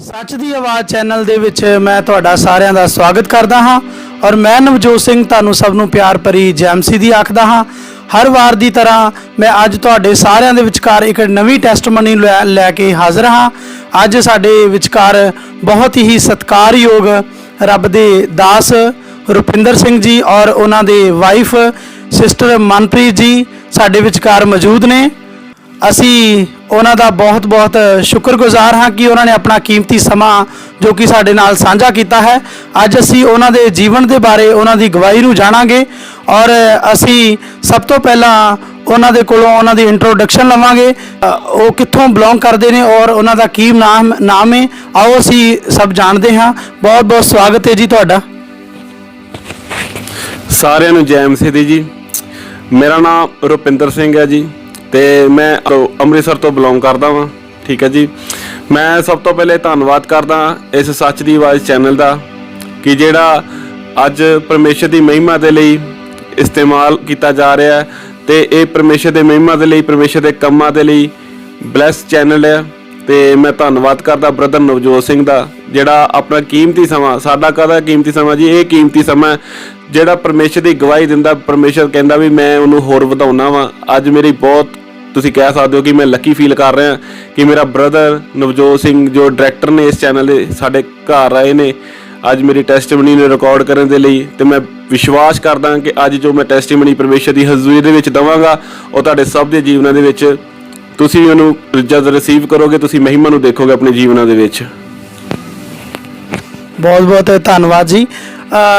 सच दी आवाज़ चैनल दे विच मैं तुहाडा सारिਆਂ ਦਾ स्वागत करदा हाँ और मैं नवजोत सिंह तुहानू सब नू प्यार भरी जैमसी दी आखदा हाँ। हर वार की तरह मैं अज तुहाडे सारिਆਂ ਦੇ विचकार एक नवीं टैस्टमनी लैके हाज़र हाँ। अज साडे विचकार बहुत ही सत्कारयोग रब दे दास रुपिंदर सिंह जी और उन्हां दे वाइफ सिस्टर मनप्रीत जी साडे विचकार मौजूद ने। असी उन्हां दा बहुत बहुत शुक्रगुजार हाँ कि उन्होंने अपना कीमती समा जो कि साडे नाल साझा किया है। अज असी उन्हां दे जीवन के बारे उन्हां दी गवाही नूं जाणांगे और असी सब तो पहला उन्हां दे कोलों उन्हां दी इंट्रोडक्शन लवांगे, वो कित्थों बिलोंग करते हैं और उन्हां दा की नाम है। आओ असी सब जानते हाँ। बहुत बहुत स्वागत है जी तुहाडा। सारिਆਂ ਨੂੰ जय मसीह दी जी। मेरा नाम रुपिंदर सिंह है जी ਤੇ मैं ਅੰਮ੍ਰਿਤਸਰ ਤੋਂ ਬਿਲੋਂਗ ਕਰਦਾ ਵਾਂ। ठीक है जी। मैं सब तो पहले धन्नवाद करदा इस सच दी आवाज़ चैनल का कि जिहड़ा अज परमेश्वर की महिमा के लिए इस्तेमाल किया जा रहा है तो ये परमेश्वर के महिमा के लिए परमेश्वर के कामां के लिए ब्लैस चैनल है। तो मैं धन्नवाद करदा ब्रदर नवजोत सिंह का जिहड़ा अपना कीमती समा, साडा कहदा कीमती समा जी, ये कीमती समा जिहड़ा परमेश्वर की गवाही दिंदा। परमेश्वर कहंदा भी मैं उन्होंने होर वधाउणा वां। अज मेरी बहुत तुसीं कह सकते हो कि मैं लकी फील कर रहा कि मेरा ब्रदर नवजोत सिंह जो डायरैक्टर ने इस चैनल के साडे घर आए ने अज मेरी टैस्टमनी ने रिकॉर्ड करने के लिए। तो मैं विश्वास करदा कि अज जो मैं टैस्टमनी परमेश्वर की हजूरी दे विच दवांगा वो तुहाडे सब दे जीवनां दे विच तुसीं उहनूं जद रिसीव करोगे तुसीं महिमा नूं देखोगे अपने जीवनां दे विच। बहुत बहुत धन्यवाद जी।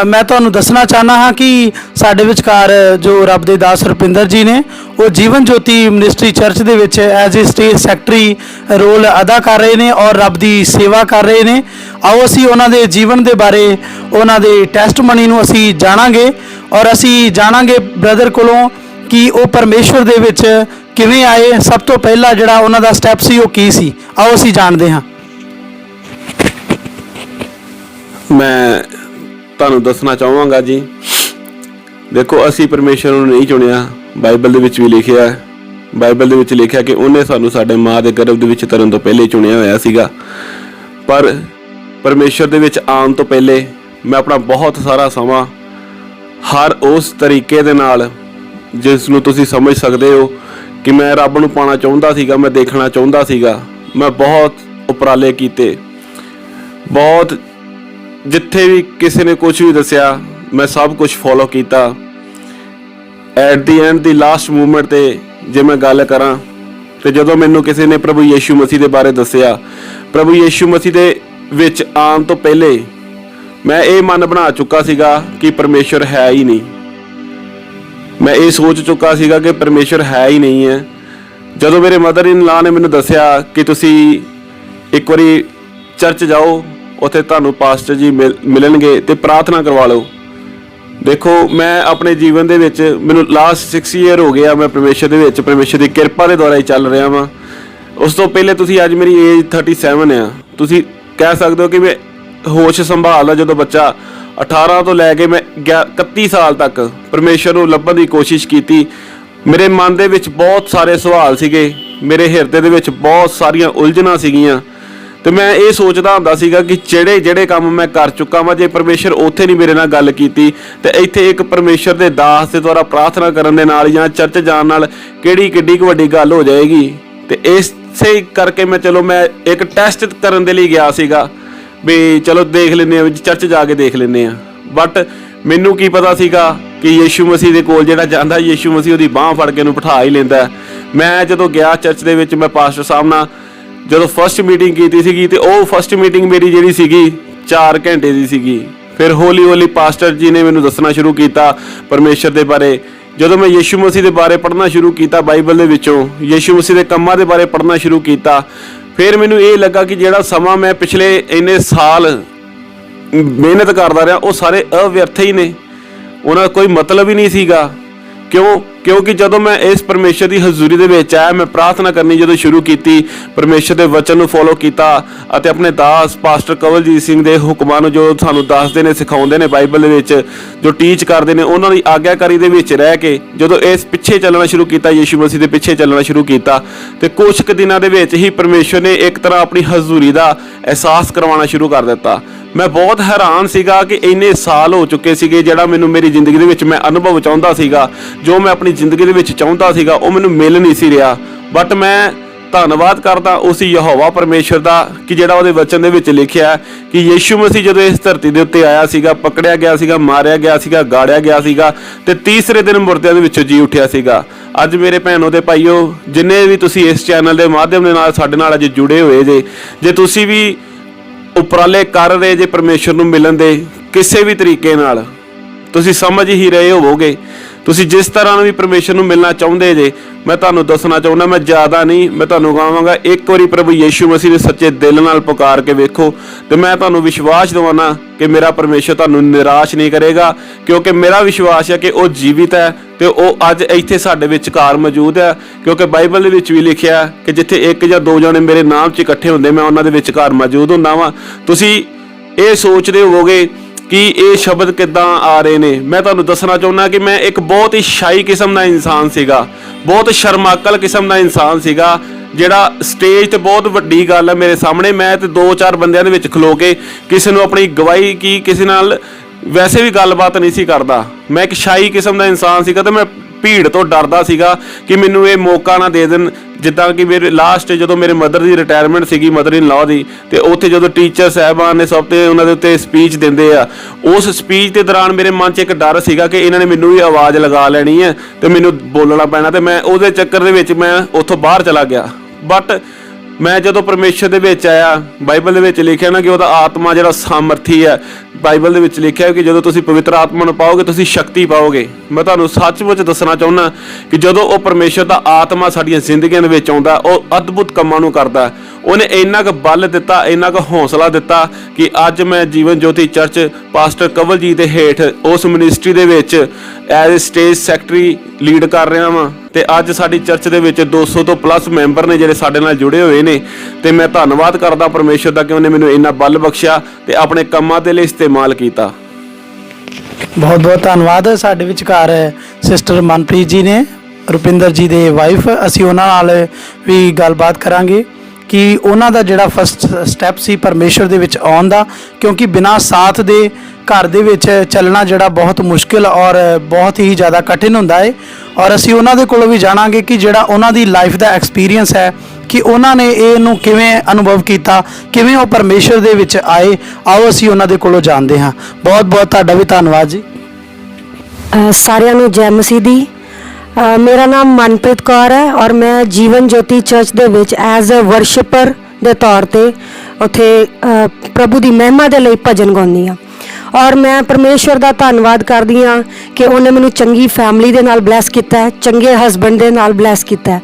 मैं तुहानूं दसना चाहना हाँ कि साडे विचकार जो रब दे दास रुपिंदर जी ने वो जीवन ज्योति मिनिस्ट्री चर्च दे विच एज ए स्टेज सैकटरी रोल अदा कर रहे हैं और रब दी सेवा कर रहे हैं। आओ असी उन्हां दे जीवन के बारे उन्हां दे टैस्टमनी नूं असी जाणांगे और असी जाणांगे ब्रदर कोलों कि वो परमेश्वर दे विच किवें आए। सब तो पहला जिहड़ा उन्हां दा स्टैप सी वो की सी, आओ असी जाणदे हाँ। मैं ਤੁਹਾਨੂੰ ਦੱਸਣਾ ਚਾਹਾਂਗਾ ਜੀ, देखो असी परमेश्वर ਨੂੰ नहीं चुनिया। ਬਾਈਬਲ ਦੇ ਵਿੱਚ ਵੀ ਲਿਖਿਆ ਹੈ, ਬਾਈਬਲ ਦੇ ਵਿੱਚ ਲਿਖਿਆ ਕਿ ਉਹਨੇ ਸਾਨੂੰ ਸਾਡੇ ਮਾਂ ਦੇ ਗਰਭ ਦੇ ਵਿੱਚ ਤਰਨ ਤੋਂ ਪਹਿਲੇ ਚੁਣਿਆ ਹੋਇਆ ਸੀਗਾ। ਪਰ ਪਰਮੇਸ਼ਰ ਦੇ ਵਿੱਚ ਆਉਣ ਤੋਂ ਪਹਿਲੇ ਮੈਂ ਆਪਣਾ ਬਹੁਤ ਸਾਰਾ ਸਮਾਂ ਹਰ ਉਸ ਤਰੀਕੇ ਦੇ ਨਾਲ ਜਿਸ ਨੂੰ ਤੁਸੀਂ ਸਮਝ ਸਕਦੇ ਹੋ ਕਿ ਮੈਂ ਰੱਬ ਨੂੰ ਪਾਣਾ ਚਾਹੁੰਦਾ ਸੀਗਾ, मैं देखना ਚਾਹੁੰਦਾ ਸੀਗਾ। मैं बहुत ਉਪਰਾਲੇ ਕੀਤੇ, बहुत जिथे भी किसी ने कुछ भी दसिया मैं सब कुछ फॉलो किया। At the and the last movement ते जे मैं गल करा तो जदों मैनू किसी ने प्रभु यीशु मसीह के बारे दसिया, प्रभु यीशु मसीह दे विच आउण तो पहले मैं ये मन बना चुका सीगा कि परमेश्वर है ही नहीं। मैं ये सोच चुका सीगा कि परमेश्वर है ही नहीं है। जदों मेरे मदर इन लॉ ने मैनू दसिया कि तुसी एक बारी चर्च जाओ, उत्थे तुहानूं पास्टर जी मिलणगे ते प्रार्थना करवा लो। देखो मैं अपने जीवन दे विच मैनूं लास्ट 6 ईयर हो गया मैं परमेश्वर दे विच परमेश्वर की किरपा के द्वारा ही चल रहा वां। उस तो पहले तुसीं अज मेरी एज 37 आ, तुसीं कह सकते हो कि मैं होश संभालदा जदों बच्चा 18 तो लैके मैं 31 साल तक परमेश्वर नूं लभण दी कोशिश की। मेरे मन दे विच बहुत सारे सवाल सीगे, मेरे हिरदे दे विच बहुत सारियां उलझनां सीगियां। तो मैं ये सोचता होंदा सीगा कि ਜਿਹੜੇ काम मैं कर चुका वा जे परमेश्वर उत्थे नहीं मेरे नाल गल कीती ते इत्थे एक परमेश्वर दे दास दे द्वारा प्रार्थना करन दे नाल जां चर्च जाण नाल किड्डी क वड्डी गल हो जाएगी। तो इसे करके मैं एक टैसट करन दे लई गया सीगा भी चलो देख लैंदे आ, चर्च जाके देख लैंदे आ। बट मैनू की पता सीगा कि यीशु मसीह दे कोल जिहड़ा जांदा यीशु मसीह उहदी बांह फड़ के नूं बिठा ही लैंदा। मैं जदों गया चर्च दे विच मैं पास्टर साहब नाल जो फस्ट मीटिंग की सी तो वह फस्ट मीटिंग मेरी जी सी 4 घंटे की सी। फिर हौली हौली पास्टर जी ने मैनू दसना शुरू किया परमेश्वर के बारे। जो मैं यीशु मसीह के बारे पढ़ना शुरू किया बाइबल के विचों यीशु मसीह के कामां के बारे पढ़ना शुरू किया, फिर मैनू ये लगा कि जिहड़ा समा मैं पिछले इन्ने साल मेहनत करता रहा वो सारे अव्यर्थ ही ने, उन्हां कोई मतलब ही नहीं सीगा। ਕਿਉਂਕਿ ਜਦੋਂ ਮੈਂ ਇਸ ਪਰਮੇਸ਼ਰ ਦੀ ਹਜ਼ੂਰੀ ਦੇ ਵਿੱਚ ਆਇਆ, ਮੈਂ ਪ੍ਰਾਰਥਨਾ ਕਰਨੀ ਜਦੋਂ ਸ਼ੁਰੂ ਕੀਤੀ, ਪਰਮੇਸ਼ਰ ਦੇ ਵਚਨ ਨੂੰ ਫੋਲੋ ਕੀਤਾ ਅਤੇ ਆਪਣੇ ਦਾਸ ਪਾਸਟਰ ਕਵਲਜੀਤ ਸਿੰਘ ਦੇ ਹੁਕਮਾਂ ਨੂੰ ਜੋ ਸਾਨੂੰ ਦੱਸਦੇ ਨੇ, ਸਿਖਾਉਂਦੇ ਨੇ ਬਾਈਬਲ ਦੇ ਵਿੱਚ, ਜੋ ਟੀਚ ਕਰਦੇ ਨੇ, ਉਹਨਾਂ ਦੀ ਆਗਿਆਕਾਰੀ ਦੇ ਵਿੱਚ ਰਹਿ ਕੇ ਜਦੋਂ ਇਸ ਪਿੱਛੇ ਚੱਲਣਾ ਸ਼ੁਰੂ ਕੀਤਾ, ਯੀਸ਼ੂ ਮਸੀਹ ਦੇ ਪਿੱਛੇ ਚੱਲਣਾ ਸ਼ੁਰੂ ਕੀਤਾ, ਤੇ ਕੁਝ ਕੁ ਦਿਨਾਂ ਦੇ ਵਿੱਚ ਹੀ ਪਰਮੇਸ਼ਰ ਨੇ ਇੱਕ ਤਰ੍ਹਾਂ ਆਪਣੀ ਹਜ਼ੂਰੀ ਦਾ ਅਹਿਸਾਸ ਕਰਵਾਉਣਾ ਸ਼ੁਰੂ ਕਰ ਦਿੱਤਾ। ਮੈਂ ਬਹੁਤ ਹੈਰਾਨ ਸੀਗਾ ਕਿ ਇੰਨੇ ਸਾਲ ਹੋ ਚੁੱਕੇ ਸੀਗੇ, ਜਿਹੜਾ ਮੈਨੂੰ ਮੇਰੀ ਜ਼ਿੰਦਗੀ ਦੇ ਵਿੱਚ ਮੈਂ ਅਨੁਭਵ ਚਾਹੁੰਦਾ ਸੀਗਾ, ਜੋ ਮੈਂ ਆਪਣੀ ਜ਼ਿੰਦਗੀ ਦੇ ਵਿੱਚ ਚਾਹੁੰਦਾ ਸੀਗਾ, ਉਹ ਮੈਨੂੰ ਮਿਲ ਨਹੀਂ ਸੀ ਰਿਹਾ। ਬਟ ਮੈਂ ਧੰਨਵਾਦ ਕਰਦਾ ਉਸ ਯਹੋਵਾ ਪਰਮੇਸ਼ਰ ਦਾ ਕਿ ਜਿਹੜਾ ਉਹਦੇ ਵਚਨ ਦੇ ਵਿੱਚ ਲਿਖਿਆ ਕਿ ਯੀਸ਼ੂ ਮਸੀਹ ਜਦੋਂ ਇਸ ਧਰਤੀ ਦੇ ਉੱਤੇ ਆਇਆ ਸੀਗਾ, ਪਕੜਿਆ ਗਿਆ ਸੀਗਾ, ਮਾਰਿਆ ਗਿਆ ਸੀਗਾ, ਗਾੜਿਆ ਗਿਆ ਸੀਗਾ, ਤੇ ਤੀਸਰੇ ਦਿਨ ਮੁਰਦਿਆਂ ਦੇ ਵਿੱਚੋਂ ਜੀ ਉੱਠਿਆ ਸੀਗਾ। ਅੱਜ ਮੇਰੇ ਭੈਣੋ ਤੇ ਭਾਈਓ, ਜਿੰਨੇ ਵੀ ਤੁਸੀਂ ਇਸ ਚੈਨਲ ਦੇ ਮਾਧਿਅਮ ਦੇ ਨਾਲ ਸਾਡੇ ਨਾਲ ਅੱਜ ਜੁੜੇ ਹੋਏ ਜੇ ਤੁਸੀਂ ਵੀ ਉਪਰਾਲੇ ਕਰ ਰਹੇ ਜੇ ਪਰਮੇਸ਼ਰ ਨੂੰ ਮਿਲਣ ਦੇ ਕਿਸੇ ਵੀ ਤਰੀਕੇ ਨਾਲ, ਤੁਸੀਂ ਸਮਝ ਹੀ ਰਹੇ ਹੋਵੋਗੇ। ਤੁਸੀਂ ਜਿਸ ਤਰ੍ਹਾਂ ਵੀ ਪਰਮੇਸ਼ਰ ਨੂੰ ਮਿਲਣਾ ਚਾਹੁੰਦੇ ਜੇ, ਮੈਂ ਤੁਹਾਨੂੰ ਦੱਸਣਾ ਚਾਹੁੰਦਾ, ਮੈਂ ਜ਼ਿਆਦਾ ਨਹੀਂ, ਮੈਂ ਤੁਹਾਨੂੰ ਕਹਾਂਗਾ ਇੱਕ ਵਾਰੀ ਪ੍ਰਭੂ ਯੀਸ਼ੂ ਮਸੀਹ ਦੇ ਸੱਚੇ ਦਿਲ ਨਾਲ ਪੁਕਾਰ ਕੇ ਵੇਖੋ, ਤੇ ਮੈਂ ਤੁਹਾਨੂੰ ਵਿਸ਼ਵਾਸ ਦਿਵਾਉਣਾ ਕਿ ਮੇਰਾ ਪਰਮੇਸ਼ਰ ਤੁਹਾਨੂੰ ਨਿਰਾਸ਼ ਨਹੀਂ ਕਰੇਗਾ, ਕਿਉਂਕਿ ਮੇਰਾ ਵਿਸ਼ਵਾਸ ਹੈ ਕਿ ਉਹ ਜੀਵਿਤ ਹੈ ਤੇ ਉਹ ਅੱਜ ਇੱਥੇ ਸਾਡੇ ਵਿਚਕਾਰ ਮੌਜੂਦ ਹੈ। ਕਿਉਂਕਿ ਬਾਈਬਲ ਦੇ ਵਿੱਚ ਵੀ ਲਿਖਿਆ ਕਿ ਜਿੱਥੇ ਇੱਕ ਜਾਂ ਦੋ ਜਣੇ ਮੇਰੇ ਨਾਮ 'ਚ ਇਕੱਠੇ ਹੁੰਦੇ, ਮੈਂ ਉਹਨਾਂ ਦੇ ਵਿਚਕਾਰ ਮੌਜੂਦ ਹੁੰਦਾ ਵਾਂ। ਤੁਸੀਂ ਇਹ ਸੋਚਦੇ ਹੋਵੋਗੇ ਕਿ ਇਹ ਸ਼ਬਦ ਕਿੱਦਾਂ ਆ ਰਹੇ ਨੇ। ਮੈਂ ਤੁਹਾਨੂੰ ਦੱਸਣਾ ਚਾਹੁੰਦਾ ਕਿ ਮੈਂ ਇੱਕ ਬਹੁਤ ਹੀ ਸ਼ਾਈ ਕਿਸਮ ਦਾ ਇਨਸਾਨ ਸੀਗਾ, ਬਹੁਤ ਸ਼ਰਮਾਕਲ ਕਿਸਮ ਦਾ ਇਨਸਾਨ ਸੀਗਾ, ਜਿਹੜਾ ਸਟੇਜ ਤੇ ਬਹੁਤ ਵੱਡੀ ਗੱਲ ਹੈ ਮੇਰੇ ਸਾਹਮਣੇ, ਮੈਂ ਤੇ 2-4 ਬੰਦਿਆਂ ਦੇ ਵਿੱਚ ਖਲੋ ਕੇ ਕਿਸੇ ਨੂੰ ਆਪਣੀ ਗਵਾਹੀ ਕੀ ਕਿਸੇ ਨਾਲ ਵੈਸੇ ਵੀ ਗੱਲਬਾਤ ਨਹੀਂ ਸੀ ਕਰਦਾ। ਮੈਂ ਇੱਕ ਸ਼ਾਈ ਕਿਸਮ ਦਾ ਇਨਸਾਨ ਸੀਗਾ ਤੇ ਮੈਂ ਭੀੜ ਤੋਂ ਡਰਦਾ ਸੀਗਾ ਕਿ ਮੈਨੂੰ ਇਹ ਮੌਕਾ ਨਾ ਦੇ ਦੇਣ। ਜਿੱਦਾਂ ਕਿ ਮੇਰੇ ਲਾਸਟ ਜਦੋਂ ਮੇਰੇ ਮਦਰ ਦੀ ਰਿਟਾਇਰਮੈਂਟ ਸੀਗੀ, ਮਦਰ ਇਨ ਲਾਅ ਦੀ, ਤੇ ਉੱਥੇ ਜਦੋਂ ਟੀਚਰ ਸਾਹਿਬਾਨ ਨੇ ਸਭ ਤੇ ਉਹਨਾਂ ਦੇ ਉੱਤੇ ਸਪੀਚ ਦਿੰਦੇ ਆ, ਉਸ ਸਪੀਚ ਦੇ ਦੌਰਾਨ ਮੇਰੇ ਮਨ 'ਚ ਇੱਕ ਡਰ ਸੀਗਾ ਕਿ ਇਹਨਾਂ ਨੇ ਮੈਨੂੰ ਵੀ ਆਵਾਜ਼ ਲਗਾ ਲੈਣੀ ਹੈ ਤੇ ਮੈਨੂੰ ਬੋਲਣਾ ਪੈਣਾ, ਤੇ ਮੈਂ ਉਹਦੇ ਚੱਕਰ ਦੇ ਵਿੱਚ ਮੈਂ ਉੱਥੋਂ ਬਾਹਰ ਚਲਾ ਗਿਆ। ਬਟ ਮੈਂ ਜਦੋਂ ਪਰਮੇਸ਼ਰ ਦੇ ਵਿੱਚ ਆਇਆ, ਬਾਈਬਲ ਦੇ ਵਿੱਚ ਲਿਖਿਆ ਨਾ ਕਿ ਉਹਦਾ ਆਤਮਾ ਜਿਹੜਾ ਸਾਮਰਥੀ ਹੈ, ਬਾਈਬਲ ਦੇ ਵਿੱਚ ਲਿਖਿਆ ਕਿ ਜਦੋਂ ਤੁਸੀਂ ਪਵਿੱਤਰ ਆਤਮਾ ਨੂੰ ਪਾਓਗੇ ਤੁਸੀਂ ਸ਼ਕਤੀ ਪਾਓਗੇ। ਮੈਂ ਤੁਹਾਨੂੰ ਸੱਚਮੁੱਚ ਦੱਸਣਾ ਚਾਹੁੰਦਾ ਕਿ ਜਦੋਂ ਉਹ ਪਰਮੇਸ਼ਰ ਦਾ ਆਤਮਾ ਸਾਡੀਆਂ ਜ਼ਿੰਦਗੀਆਂ ਦੇ ਵਿੱਚ ਆਉਂਦਾ, ਉਹ ਅਦਭੁਤ ਕੰਮਾਂ ਨੂੰ ਕਰਦਾ। ਉਹਨੇ ਇੰਨਾ ਕੁ ਬਲ ਦਿੱਤਾ, ਇੰਨਾ ਕੁ ਹੌਸਲਾ ਦਿੱਤਾ ਕਿ ਅੱਜ ਮੈਂ ਜੀਵਨ ਜੋਤੀ ਚਰਚ ਪਾਸਟਰ ਕਵਲਜੀਤ ਦੇ ਹੇਠ ਉਸ ਮਿਨਿਸਟਰੀ ਦੇ ਵਿੱਚ ਐਜ਼ ਸਟੇਜ ਸੈਕਟਰੀ ਲੀਡ ਕਰ ਰਿਹਾ ਵਾਂ, ਤੇ ਅੱਜ ਸਾਡੀ ਚਰਚ ਦੇ ਵਿੱਚ 200 ਤੋਂ ਪਲੱਸ ਮੈਂਬਰ ਨੇ ਜਿਹੜੇ ਸਾਡੇ ਨਾਲ ਜੁੜੇ ਹੋਏ ਨੇ। ਤੇ ਮੈਂ ਧੰਨਵਾਦ ਕਰਦਾ ਪਰਮੇਸ਼ਰ ਦਾ ਕਿ ਉਹਨੇ ਮੈਨੂੰ ਇੰਨਾ ਬਲ ਬਖਸ਼ਿਆ ਤੇ ਆਪਣੇ ਕੰਮਾਂ ਦੇ ਲਈ ਇਸਤੇਮਾਲ ਕੀਤਾ। ਬਹੁਤ ਬਹੁਤ ਧੰਨਵਾਦ। ਸਾਡੇ ਵਿਚਕਾਰ ਸਿਸਟਰ ਮਨਪ੍ਰੀਤ ਜੀ ਨੇ, ਰੁਪਿੰਦਰ ਜੀ ਦੇ ਵਾਈਫ। ਅਸੀਂ ਉਹਨਾਂ ਨਾਲ ਵੀ ਗੱਲਬਾਤ ਕਰਾਂਗੇ ਕਿ ਉਹਨਾਂ ਦਾ ਜਿਹੜਾ ਫਸਟ ਸਟੈਪ ਸੀ ਪਰਮੇਸ਼ਰ ਦੇ ਵਿੱਚ ਆਉਣ ਦਾ, ਕਿਉਂਕਿ ਬਿਨਾਂ ਸਾਥ ਦੇ ਘਰ ਦੇ ਵਿੱਚ ਚੱਲਣਾ ਜਿਹੜਾ ਬਹੁਤ ਮੁਸ਼ਕਿਲ ਔਰ ਬਹੁਤ ਹੀ ਜ਼ਿਆਦਾ ਕਠਿਨ ਹੁੰਦਾ ਹੈ। ਔਰ ਅਸੀਂ ਉਹਨਾਂ ਦੇ ਕੋਲੋਂ ਵੀ ਜਾਣਾਂਗੇ ਕਿ ਜਿਹੜਾ ਉਹਨਾਂ ਦੀ ਲਾਈਫ ਦਾ ਐਕਸਪੀਰੀਅੰਸ ਹੈ ਕਿ ਉਹਨਾਂ ਨੇ ਇਹਨੂੰ ਕਿਵੇਂ ਅਨੁਭਵ ਕੀਤਾ, ਕਿਵੇਂ ਉਹ ਪਰਮੇਸ਼ਰ ਦੇ ਵਿੱਚ ਆਏ। ਆਓ ਅਸੀਂ ਉਹਨਾਂ ਦੇ ਕੋਲੋਂ ਜਾਣਦੇ ਹਾਂ। ਬਹੁਤ ਬਹੁਤ ਤੁਹਾਡਾ ਵੀ ਧੰਨਵਾਦ ਜੀ। ਸਾਰਿਆਂ ਨੂੰ ਜੈ ਮਸੀਹ ਦੀ। ਮੇਰਾ ਨਾਮ ਮਨਪ੍ਰੀਤ ਕੌਰ ਹੈ ਔਰ ਮੈਂ ਜੀਵਨ ਜੋਤੀ ਚਰਚ ਦੇ ਵਿੱਚ ਐਜ਼ ਅ ਵਰਸ਼ਿਪਰ ਦੇ ਤੌਰ ਤੇ ਉੱਥੇ ਪ੍ਰਭੂ ਦੀ ਮਹਿਮਾ ਦੇ ਲਈ ਭਜਨ ਗਾਉਂਦੀ ਹਾਂ। ਔਰ ਮੈਂ ਪਰਮੇਸ਼ਵਰ ਦਾ ਧੰਨਵਾਦ ਕਰਦੀ ਹਾਂ ਕਿ ਉਹਨੇ ਮੈਨੂੰ ਚੰਗੀ ਫੈਮਿਲੀ ਦੇ ਨਾਲ ਬਲੈਸ ਕੀਤਾ ਹੈ, ਚੰਗੇ ਹਸਬੈਂਡ ਦੇ ਨਾਲ ਬਲੈਸ ਕੀਤਾ ਹੈ।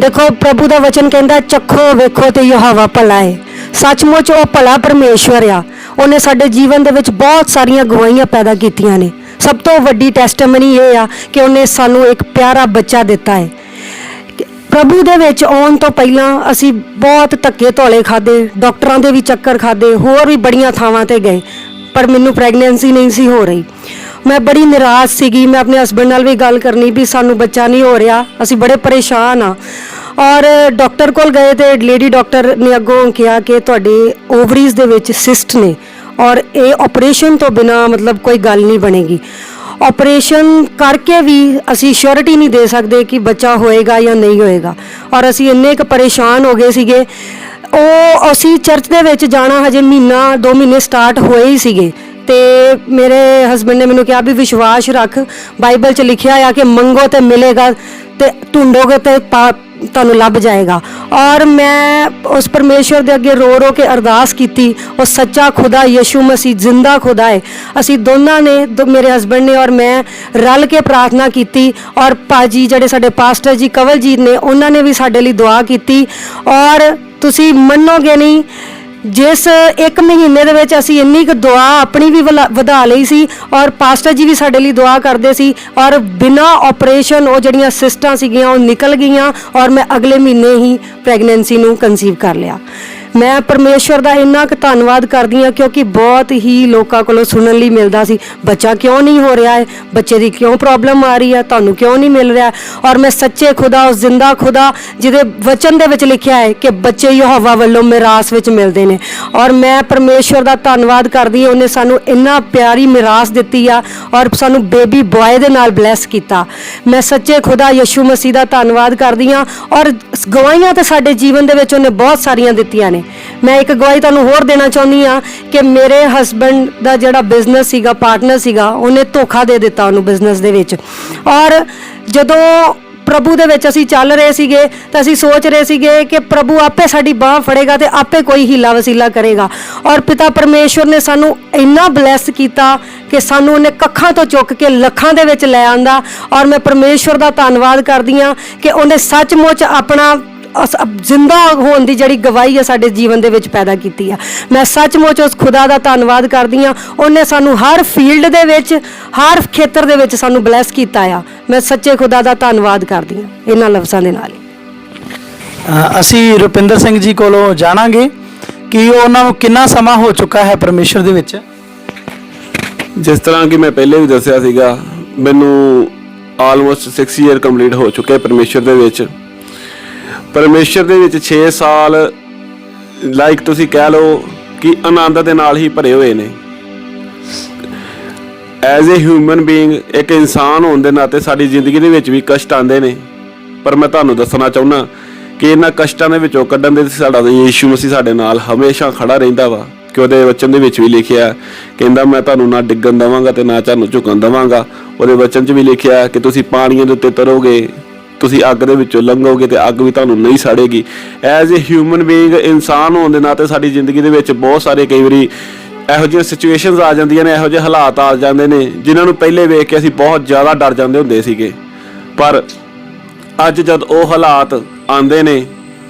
ਦੇਖੋ ਪ੍ਰਭੂ ਦਾ ਵਚਨ ਕਹਿੰਦਾ ਚੱਖੋ ਵੇਖੋ ਤੇ ਯਹੋਵਾ ਭਲਾ ਹੈ। ਸੱਚਮੁੱਚ ਉਹ ਭਲਾ ਪਰਮੇਸ਼ਵਰ ਆ। ਉਹਨੇ ਸਾਡੇ ਜੀਵਨ ਦੇ ਵਿੱਚ ਬਹੁਤ ਸਾਰੀਆਂ ਗਵਾਹੀਆਂ ਪੈਦਾ ਕੀਤੀਆਂ ਨੇ। ਸਭ ਤੋਂ ਵੱਡੀ ਟੈਸਟਮਨੀ ਇਹ ਆ ਕਿ ਉਹਨੇ ਸਾਨੂੰ ਇੱਕ ਪਿਆਰਾ ਬੱਚਾ ਦਿੱਤਾ ਹੈ। ਪ੍ਰਭੂ ਦੇ ਵਿੱਚ ਆਉਣ ਤੋਂ ਪਹਿਲਾਂ ਅਸੀਂ ਬਹੁਤ ਧੱਕੇ ਧੌਲੇ ਖਾਦੇ, ਡਾਕਟਰਾਂ ਦੇ ਵੀ ਚੱਕਰ ਖਾਦੇ, ਹੋਰ ਵੀ ਬੜੀਆਂ ਥਾਵਾਂ ਤੇ ਗਏ, ਪਰ ਮੈਨੂੰ ਪ੍ਰੈਗਨੈਂਸੀ ਨਹੀਂ ਸੀ ਹੋ ਰਹੀ। ਮੈਂ ਬੜੀ ਨਿਰਾਸ਼ ਸੀਗੀ। ਮੈਂ ਆਪਣੇ ਹਸਬੈਂਡ ਨਾਲ ਵੀ ਗੱਲ ਕਰਨੀ ਵੀ ਸਾਨੂੰ ਬੱਚਾ ਨਹੀਂ ਹੋ ਰਿਹਾ, ਅਸੀਂ ਬੜੇ ਪਰੇਸ਼ਾਨ ਆ। ਔਰ ਡਾਕਟਰ ਕੋਲ ਗਏ ਤੇ ਲੇਡੀ ਡਾਕਟਰ ਨੇ ਅੱਗੋਂ ਕਿਹਾ ਕਿ ਤੁਹਾਡੇ ਓਵਰੀਜ਼ ਦੇ ਵਿੱਚ ਸਿਸਟ ਨੇ ਔਰ ਇਹ ਆਪਰੇਸ਼ਨ ਤੋਂ ਬਿਨਾ ਮਤਲਬ ਕੋਈ ਗੱਲ ਨਹੀਂ ਬਣੇਗੀ। ਆਪਰੇਸ਼ਨ ਕਰਕੇ ਵੀ ਅਸੀਂ ਸ਼ੋਰਿਟੀ ਨਹੀਂ ਦੇ ਸਕਦੇ ਕਿ ਬੱਚਾ ਹੋਏਗਾ ਜਾਂ ਨਹੀਂ ਹੋਏਗਾ। ਔਰ ਅਸੀਂ ਇੰਨੇ ਕੁ ਪਰੇਸ਼ਾਨ ਹੋ ਗਏ ਸੀਗੇ। ਉਹ ਅਸੀਂ ਚਰਚ ਦੇ ਵਿੱਚ ਜਾਣਾ ਹਜੇ ਮਹੀਨਾ 2 ਮਹੀਨੇ ਸਟਾਰਟ ਹੋਏ ਹੀ ਸੀਗੇ ਤੇ ਮੇਰੇ ਹਸਬੈਂਡ ਨੇ ਮੈਨੂੰ ਕਿਹਾ ਵੀ ਵਿਸ਼ਵਾਸ ਰੱਖ, ਬਾਈਬਲ 'ਚ ਲਿਖਿਆ ਆ ਕਿ ਮੰਗੋ ਤੇ ਮਿਲੇਗਾ ਤੇ ਢੂੰਡੋਗੇ ਤੇ ਤੁਹਾਨੂੰ ਲੱਭ ਜਾਏਗਾ। ਔਰ ਮੈਂ ਉਸ ਪਰਮੇਸ਼ਵਰ ਦੇ ਅੱਗੇ ਰੋ ਰੋ ਕੇ ਅਰਦਾਸ ਕੀਤੀ। ਉਹ ਸੱਚਾ ਖੁਦਾ ਯਿਸੂ ਮਸੀਹ ਜ਼ਿੰਦਾ ਖੁਦਾ ਹੈ। ਅਸੀਂ ਦੋਨਾਂ ਨੇ ਮੇਰੇ ਹਸਬੈਂਡ ਨੇ ਔਰ ਮੈਂ ਰਲ ਕੇ ਪ੍ਰਾਰਥਨਾ ਕੀਤੀ ਔਰ ਭਾਜੀ ਜਿਹੜੇ ਸਾਡੇ ਪਾਸਟਰ ਜੀ ਕਵਲਜੀਤ ਨੇ ਉਹਨਾਂ ਨੇ ਵੀ ਸਾਡੇ ਲਈ ਦੁਆ ਕੀਤੀ। ਔਰ ਤੁਸੀਂ ਮੰਨੋਗੇ ਨਹੀਂ, ਜਿਸ 1 ਮਹੀਨੇ ਦੇ ਵਿੱਚ ਅਸੀਂ ਇੰਨੀ ਕੁ ਦੁਆ ਆਪਣੀ ਵੀ ਵਧਾ ਲਈ ਸੀ ਔਰ ਪਾਸਟਰ ਜੀ ਵੀ ਸਾਡੇ ਲਈ ਦੁਆ ਕਰਦੇ ਸੀ ਔਰ ਬਿਨਾਂ ਆਪਰੇਸ਼ਨ ਉਹ ਜਿਹੜੀਆਂ ਸਿਸਟਾਂ ਸੀਗੀਆਂ ਉਹ ਨਿਕਲ ਗਈਆਂ ਔਰ ਮੈਂ ਅਗਲੇ ਮਹੀਨੇ ਹੀ ਪ੍ਰੈਗਨੈਂਸੀ ਨੂੰ ਕਨਸੀਵ ਕਰ ਲਿਆ। ਮੈਂ ਪਰਮੇਸ਼ਵਰ ਦਾ ਇੰਨਾ ਕੁ ਧੰਨਵਾਦ ਕਰਦੀ ਹਾਂ ਕਿਉਂਕਿ ਬਹੁਤ ਹੀ ਲੋਕਾਂ ਕੋਲੋਂ ਸੁਣਨ ਲਈ ਮਿਲਦਾ ਸੀ, ਬੱਚਾ ਕਿਉਂ ਨਹੀਂ ਹੋ ਰਿਹਾ ਹੈ, ਬੱਚੇ ਦੀ ਕਿਉਂ ਪ੍ਰੋਬਲਮ ਆ ਰਹੀ ਹੈ, ਤੁਹਾਨੂੰ ਕਿਉਂ ਨਹੀਂ ਮਿਲ ਰਿਹਾ। ਔਰ ਮੈਂ ਸੱਚੇ ਖੁਦਾ, ਉਸ ਜ਼ਿੰਦਾ ਖੁਦਾ ਜਿਹਦੇ ਵਚਨ ਦੇ ਵਿੱਚ ਲਿਖਿਆ ਹੈ ਕਿ ਬੱਚੇ ਯਹੋਵਾ ਵੱਲੋਂ ਮਿਰਾਸ ਵਿੱਚ ਮਿਲਦੇ ਨੇ, ਔਰ ਮੈਂ ਪਰਮੇਸ਼ਵਰ ਦਾ ਧੰਨਵਾਦ ਕਰਦੀ ਹਾਂ, ਉਹਨੇ ਸਾਨੂੰ ਇੰਨਾ ਪਿਆਰੀ ਮਿਰਾਸ ਦਿੱਤੀ ਆ ਔਰ ਸਾਨੂੰ ਬੇਬੀ ਬॉय ਦੇ ਨਾਲ ਬਲੈਸ ਕੀਤਾ। ਮੈਂ ਸੱਚੇ ਖੁਦਾ ਯਿਸੂ ਮਸੀਹ ਦਾ ਧੰਨਵਾਦ ਕਰਦੀ ਹਾਂ ਔਰ ਗਵਾਹੀਆਂ ਤਾਂ ਸਾਡੇ ਜੀਵਨ ਦੇ ਵਿੱਚ ਉਹਨੇ ਬਹੁਤ ਸਾਰੀਆਂ ਦਿੱਤੀਆਂ ਨੇ। ਮੈਂ ਇੱਕ ਗਵਾਹੀ ਤੁਹਾਨੂੰ ਹੋਰ ਦੇਣਾ ਚਾਹੁੰਦੀ ਹਾਂ ਕਿ ਮੇਰੇ ਹਸਬੈਂਡ ਦਾ ਜਿਹੜਾ ਬਿਜ਼ਨਸ ਸੀਗਾ, ਪਾਰਟਨਰ ਸੀਗਾ, ਉਹਨੇ ਧੋਖਾ ਦੇ ਦਿੱਤਾ ਉਹਨੂੰ ਬਿਜ਼ਨਸ ਦੇ ਵਿੱਚ। ਔਰ ਜਦੋਂ ਪ੍ਰਭੂ ਦੇ ਵਿੱਚ ਅਸੀਂ ਚੱਲ ਰਹੇ ਸੀਗੇ ਤਾਂ ਅਸੀਂ ਸੋਚ ਰਹੇ ਸੀਗੇ ਕਿ ਪ੍ਰਭੂ ਆਪੇ ਸਾਡੀ ਬਾਹ ਫੜੇਗਾ ਤੇ ਆਪੇ ਕੋਈ ਹੀਲਾ ਵਸੀਲਾ ਕਰੇਗਾ। ਔਰ ਪਿਤਾ ਪਰਮੇਸ਼ਵਰ ਨੇ ਸਾਨੂੰ ਇੰਨਾ ਬਲੈਸ ਕੀਤਾ ਕਿ ਸਾਨੂੰ ਉਹਨੇ ਕੱਖਾਂ ਤੋਂ ਚੁੱਕ ਕੇ ਲੱਖਾਂ ਦੇ ਵਿੱਚ ਲੈ ਆਂਦਾ। ਔਰ ਮੈਂ ਪਰਮੇਸ਼ਵਰ ਦਾ ਧੰਨਵਾਦ ਕਰਦੀ ਹਾਂ ਕਿ ਉਹਨੇ ਸੱਚਮੁੱਚ ਆਪਣਾ ਜ਼ਿੰਦਾ ਹੋਣ ਦੀ ਜਿਹੜੀ ਗਵਾਹੀ ਆ ਸਾਡੇ ਜੀਵਨ ਦੇ ਵਿੱਚ ਪੈਦਾ ਕੀਤੀ ਆ। ਮੈਂ ਸੱਚਮੁੱਚ ਉਸ ਖੁਦਾ ਦਾ ਧੰਨਵਾਦ ਕਰਦੀ ਹਾਂ, ਉਹਨੇ ਸਾਨੂੰ ਹਰ ਫੀਲਡ ਦੇ ਵਿੱਚ, ਹਰ ਖੇਤਰ ਦੇ ਵਿੱਚ ਸਾਨੂੰ ਬਲੈਸ ਕੀਤਾ ਆ। ਮੈਂ ਸੱਚੇ ਖੁਦਾ ਦਾ ਧੰਨਵਾਦ ਕਰਦੀ ਹਾਂ ਇਹਨਾਂ ਲਫ਼ਜ਼ਾਂ ਦੇ ਨਾਲ। ਅਸੀਂ ਰੁਪਿੰਦਰ ਸਿੰਘ ਜੀ ਕੋਲੋਂ ਜਾਣਾਂਗੇ ਕਿ ਉਹਨਾਂ ਨੂੰ ਕਿੰਨਾ ਸਮਾਂ ਹੋ ਚੁੱਕਾ ਹੈ ਪਰਮੇਸ਼ਰ ਦੇ ਵਿੱਚ। ਜਿਸ ਤਰ੍ਹਾਂ ਕਿ ਮੈਂ ਪਹਿਲੇ ਵੀ ਦੱਸਿਆ ਸੀਗਾ, ਮੈਨੂੰ ਆਲਮੋਸਟ 6 ਈਅਰ ਕੰਪਲੀਟ ਹੋ ਚੁੱਕੇ ਪਰਮੇਸ਼ਰ ਦੇ ਵਿੱਚ। ਪਰਮੇਸ਼ਰ ਦੇ ਵਿੱਚ 6 ਸਾਲ ਲਾਈਕ ਤੁਸੀਂ ਕਹਿ ਲਓ ਕਿ ਆਨੰਦ ਦੇ ਨਾਲ ਹੀ ਭਰੇ ਹੋਏ ਨੇ। ਐਜ਼ ਏ ਹਿਊਮਨ ਬੀਇੰਗ, ਇੱਕ ਇਨਸਾਨ ਹੋਣ ਦੇ ਨਾਤੇ ਸਾਡੀ ਜ਼ਿੰਦਗੀ ਦੇ ਵਿੱਚ ਵੀ ਕਸ਼ਟ ਆਉਂਦੇ ਨੇ, ਪਰ ਮੈਂ ਤੁਹਾਨੂੰ ਦੱਸਣਾ ਚਾਹੁੰਦਾ ਕਿ ਇਹਨਾਂ ਕਸ਼ਟਾਂ ਦੇ ਵਿੱਚੋਂ ਕੱਢਣ ਦੇ ਸਾਡਾ ਯਿਸੂ ਮਸੀਹ ਸਾਡੇ ਨਾਲ ਹਮੇਸ਼ਾ ਖੜਾ ਰਹਿੰਦਾ ਵਾ। ਕਿ ਉਹਦੇ ਵਚਨ ਦੇ ਵਿੱਚ ਵੀ ਲਿਖਿਆ, ਕਹਿੰਦਾ ਮੈਂ ਤੁਹਾਨੂੰ ਨਾ ਡਿੱਗਣ ਦੇਵਾਂਗਾ ਤੇ ਨਾ ਤੁਹਾਨੂੰ ਝੁਕਣ ਦੇਵਾਂਗਾ। ਉਹਦੇ ਵਚਨ 'ਚ ਵੀ ਲਿਖਿਆ ਕਿ ਤੁਸੀਂ ਪਾਣੀਆਂ ਦੇ ਉੱਤੇ ਤਰੋਗੇ, ਤੁਸੀਂ ਅੱਗ ਦੇ ਵਿੱਚੋਂ ਲੰਘੋਗੇ ਤੇ ਅੱਗ ਵੀ ਤੁਹਾਨੂੰ ਨਹੀਂ ਸਾੜੇਗੀ। ਐਜ਼ ਏ ਹਿਊਮਨ ਬੀਇੰਗ, ਇਨਸਾਨ ਹੋਣ ਦੇ ਨਾਤੇ ਸਾਡੀ ਜ਼ਿੰਦਗੀ ਦੇ ਵਿੱਚ ਬਹੁਤ ਸਾਰੇ ਕਈ ਵਾਰੀ ਇਹੋ ਜਿਹੀਆਂ ਸਿਚੁਏਸ਼ਨਸ ਆ ਜਾਂਦੀਆਂ ਨੇ, ਇਹੋ ਜਿਹੇ ਹਾਲਾਤ ਆ ਜਾਂਦੇ ਨੇ ਜਿਨ੍ਹਾਂ ਨੂੰ ਪਹਿਲੇ ਵੇਖ ਕੇ ਅਸੀਂ ਬਹੁਤ ਜ਼ਿਆਦਾ ਡਰ ਜਾਂਦੇ ਹੁੰਦੇ ਸੀਗੇ। ਪਰ ਅੱਜ ਜਦ ਉਹ ਹਾਲਾਤ ਆਉਂਦੇ ਨੇ,